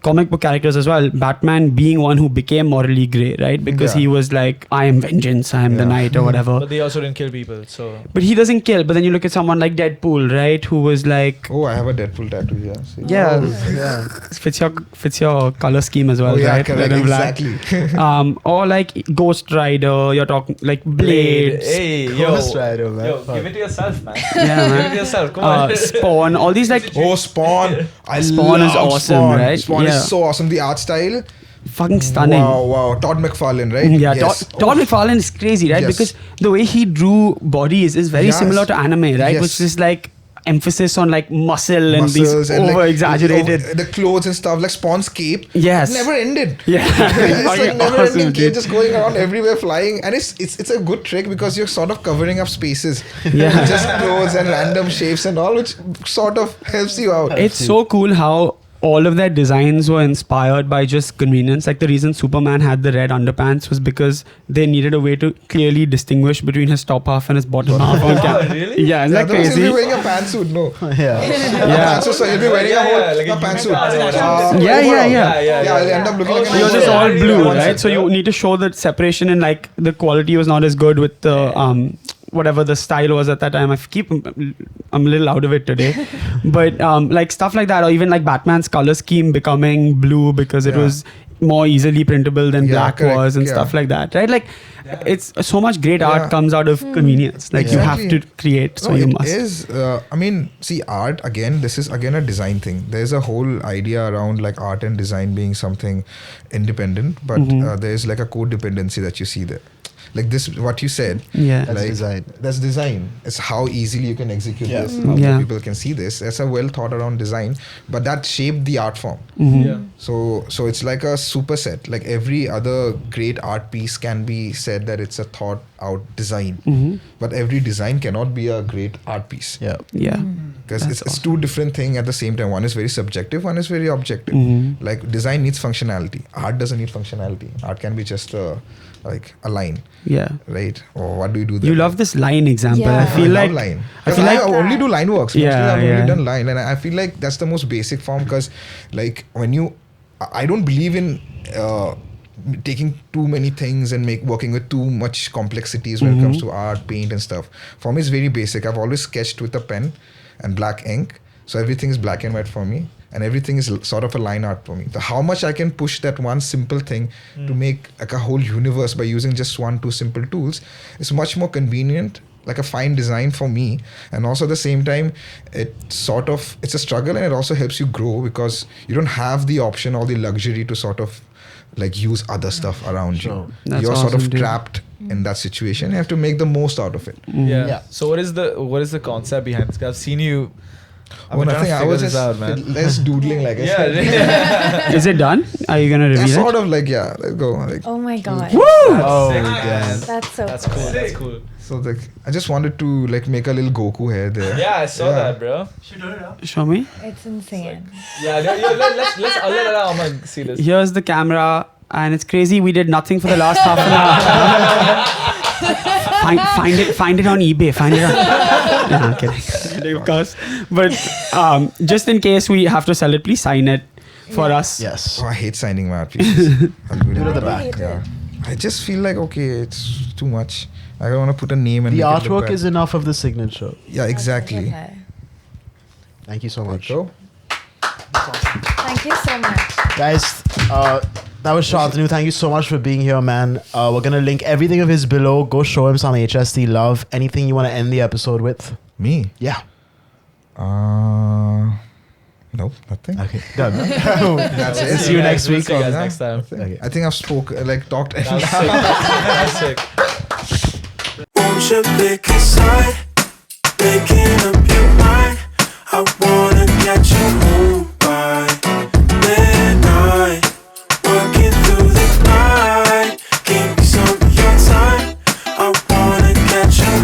comic book characters as well, Batman being one who became morally grey, right? Because he was like, I am vengeance, I am the knight or whatever. But they also didn't kill people, so. But he doesn't kill. But then you look at someone like Deadpool, right? Who was like, Oh, I have a Deadpool tattoo here. See? yeah, fits your color scheme as well, Oh, yeah, right? correct, Red and black. exactly. Or like Ghost Rider. You're talking like Blade. Hey, Ghost Rider, man. Yo, Fuck. give it to yourself, man. Yeah, Give it man. to yourself. Come on. Spawn. All these like Oh, Spawn. I Spawn is love awesome, Spawn. right? Spawn Yeah. is so awesome. The art style. fucking stunning. Wow. Todd McFarlane, right? Yeah, Yes. Todd McFarlane is crazy, right? Yes. Because the way he drew bodies is very Yes. similar to anime, right? Yes. Which is like emphasis on like muscle and Muscles these and, like, over exaggerated. the clothes and stuff, like Spawn's cape. Yes. Never ended. Yeah, It's like Fucking never awesome, ending cape dude. just going around everywhere flying, and it's a good trick because you're sort of covering up spaces. Yeah. Just clothes and random shapes and all, which sort of helps you out. It's so cool how all of their designs were inspired by just convenience. Like the reason Superman had the red underpants was because they needed a way to clearly distinguish between his top half and his bottom half. On camera. Really? Yeah, isn't that Otherwise crazy? he'll be wearing a pantsuit, no. Yeah. A pantsuit, so he'll be wearing a pantsuit. Yeah. Yeah, he'll end up looking like an Yours is overall. all blue, One right? set. So you need to show the separation and like the quality was not as good with the whatever the style was at that time. I'm a little out of it today, but like stuff like that, or even like Batman's color scheme becoming blue because it Yeah. was more easily printable than Yeah, black correct, was and yeah. stuff like that, right? Like it's so much great art Yeah. comes out of convenience. Like you have to Exactly. create, so No, you it must. is. I mean, see, art again. This is again a design thing. There's a whole idea around like art and design being something independent, but there's like a codependency that you see there. Like this, what you said. Yeah. That's like, design. That's design. It's how easily you can execute Yeah. this. How Yeah. people can see this. That's a well thought around design, but that shaped the art form. Yeah. So it's like a superset. Like every other great art piece can be said that it's a thought out design, but every design cannot be a great art piece. Yeah. Yeah. Because That's it's two different things at the same time. One is very subjective, one is very objective. Like design needs functionality. Art doesn't need functionality. Art can be just like a line, Yeah. right? Or what do you do there? You love this line example. Yeah. I feel love like line. I 'Cause feel like only do line works. Mostly Yeah, I've yeah. only done line, and I feel like that's the most basic form. Because, like, I don't believe in taking too many things and working with too much complexities when it comes to art, paint, and stuff. For me, it's very basic. I've always sketched with a pen and black ink, so everything is black and white for me. And everything is sort of a line art for me. So how much I can push that one simple thing to make like a whole universe by using just two simple tools is much more convenient, like a fine design for me. And also at the same time, it's a struggle, and it also helps you grow because you don't have the option or the luxury to sort of like use other stuff around Sure. you. That's You're sort awesome, of dude. trapped in that situation. You have to make the most out of it. Yeah. Yeah. So what is the concept behind this? I've seen you. I've Oh, been trying nothing. to I figure was this just out, man. less doodling, like I said. Yeah. is it done? Are you gonna Yeah, reveal sort it? of like, yeah, let's go. Like, Oh my god. Oh, sick, damn. man. That's so That's cool. That's cool. so like, I just wanted to like make a little Goku hair there. Yeah, I saw Yeah. that, bro. Show me. It's insane. Yeah, let's I'll let see this. Here's the camera, and it's crazy. We did nothing for the last half an hour. Find it on eBay. Find it on. No, I'm kidding. Of course. But just in case we have to sell it, please sign it for us. Yes. Oh, I hate signing my art pieces. I'm good Put it at at the that. back. Yeah. I just feel like, okay, it's too much. I don't want to put a name and The make it look artwork bad. is enough of the signature. Yeah, exactly. Okay. Thank you so much. So, Thank you so much. Guys, that was Santanu. Thank you so much for being here, man. We're going to link everything of his below. Go show him some HST love. Anything you want to end the episode with? me? Yeah. Nope, nothing. Okay, done. That's it. See you next We'll week. see you guys Yeah. next time. Okay. I think I've talked. That's sick. That's sick. Won't you pick a side? Making up your mind. I wanna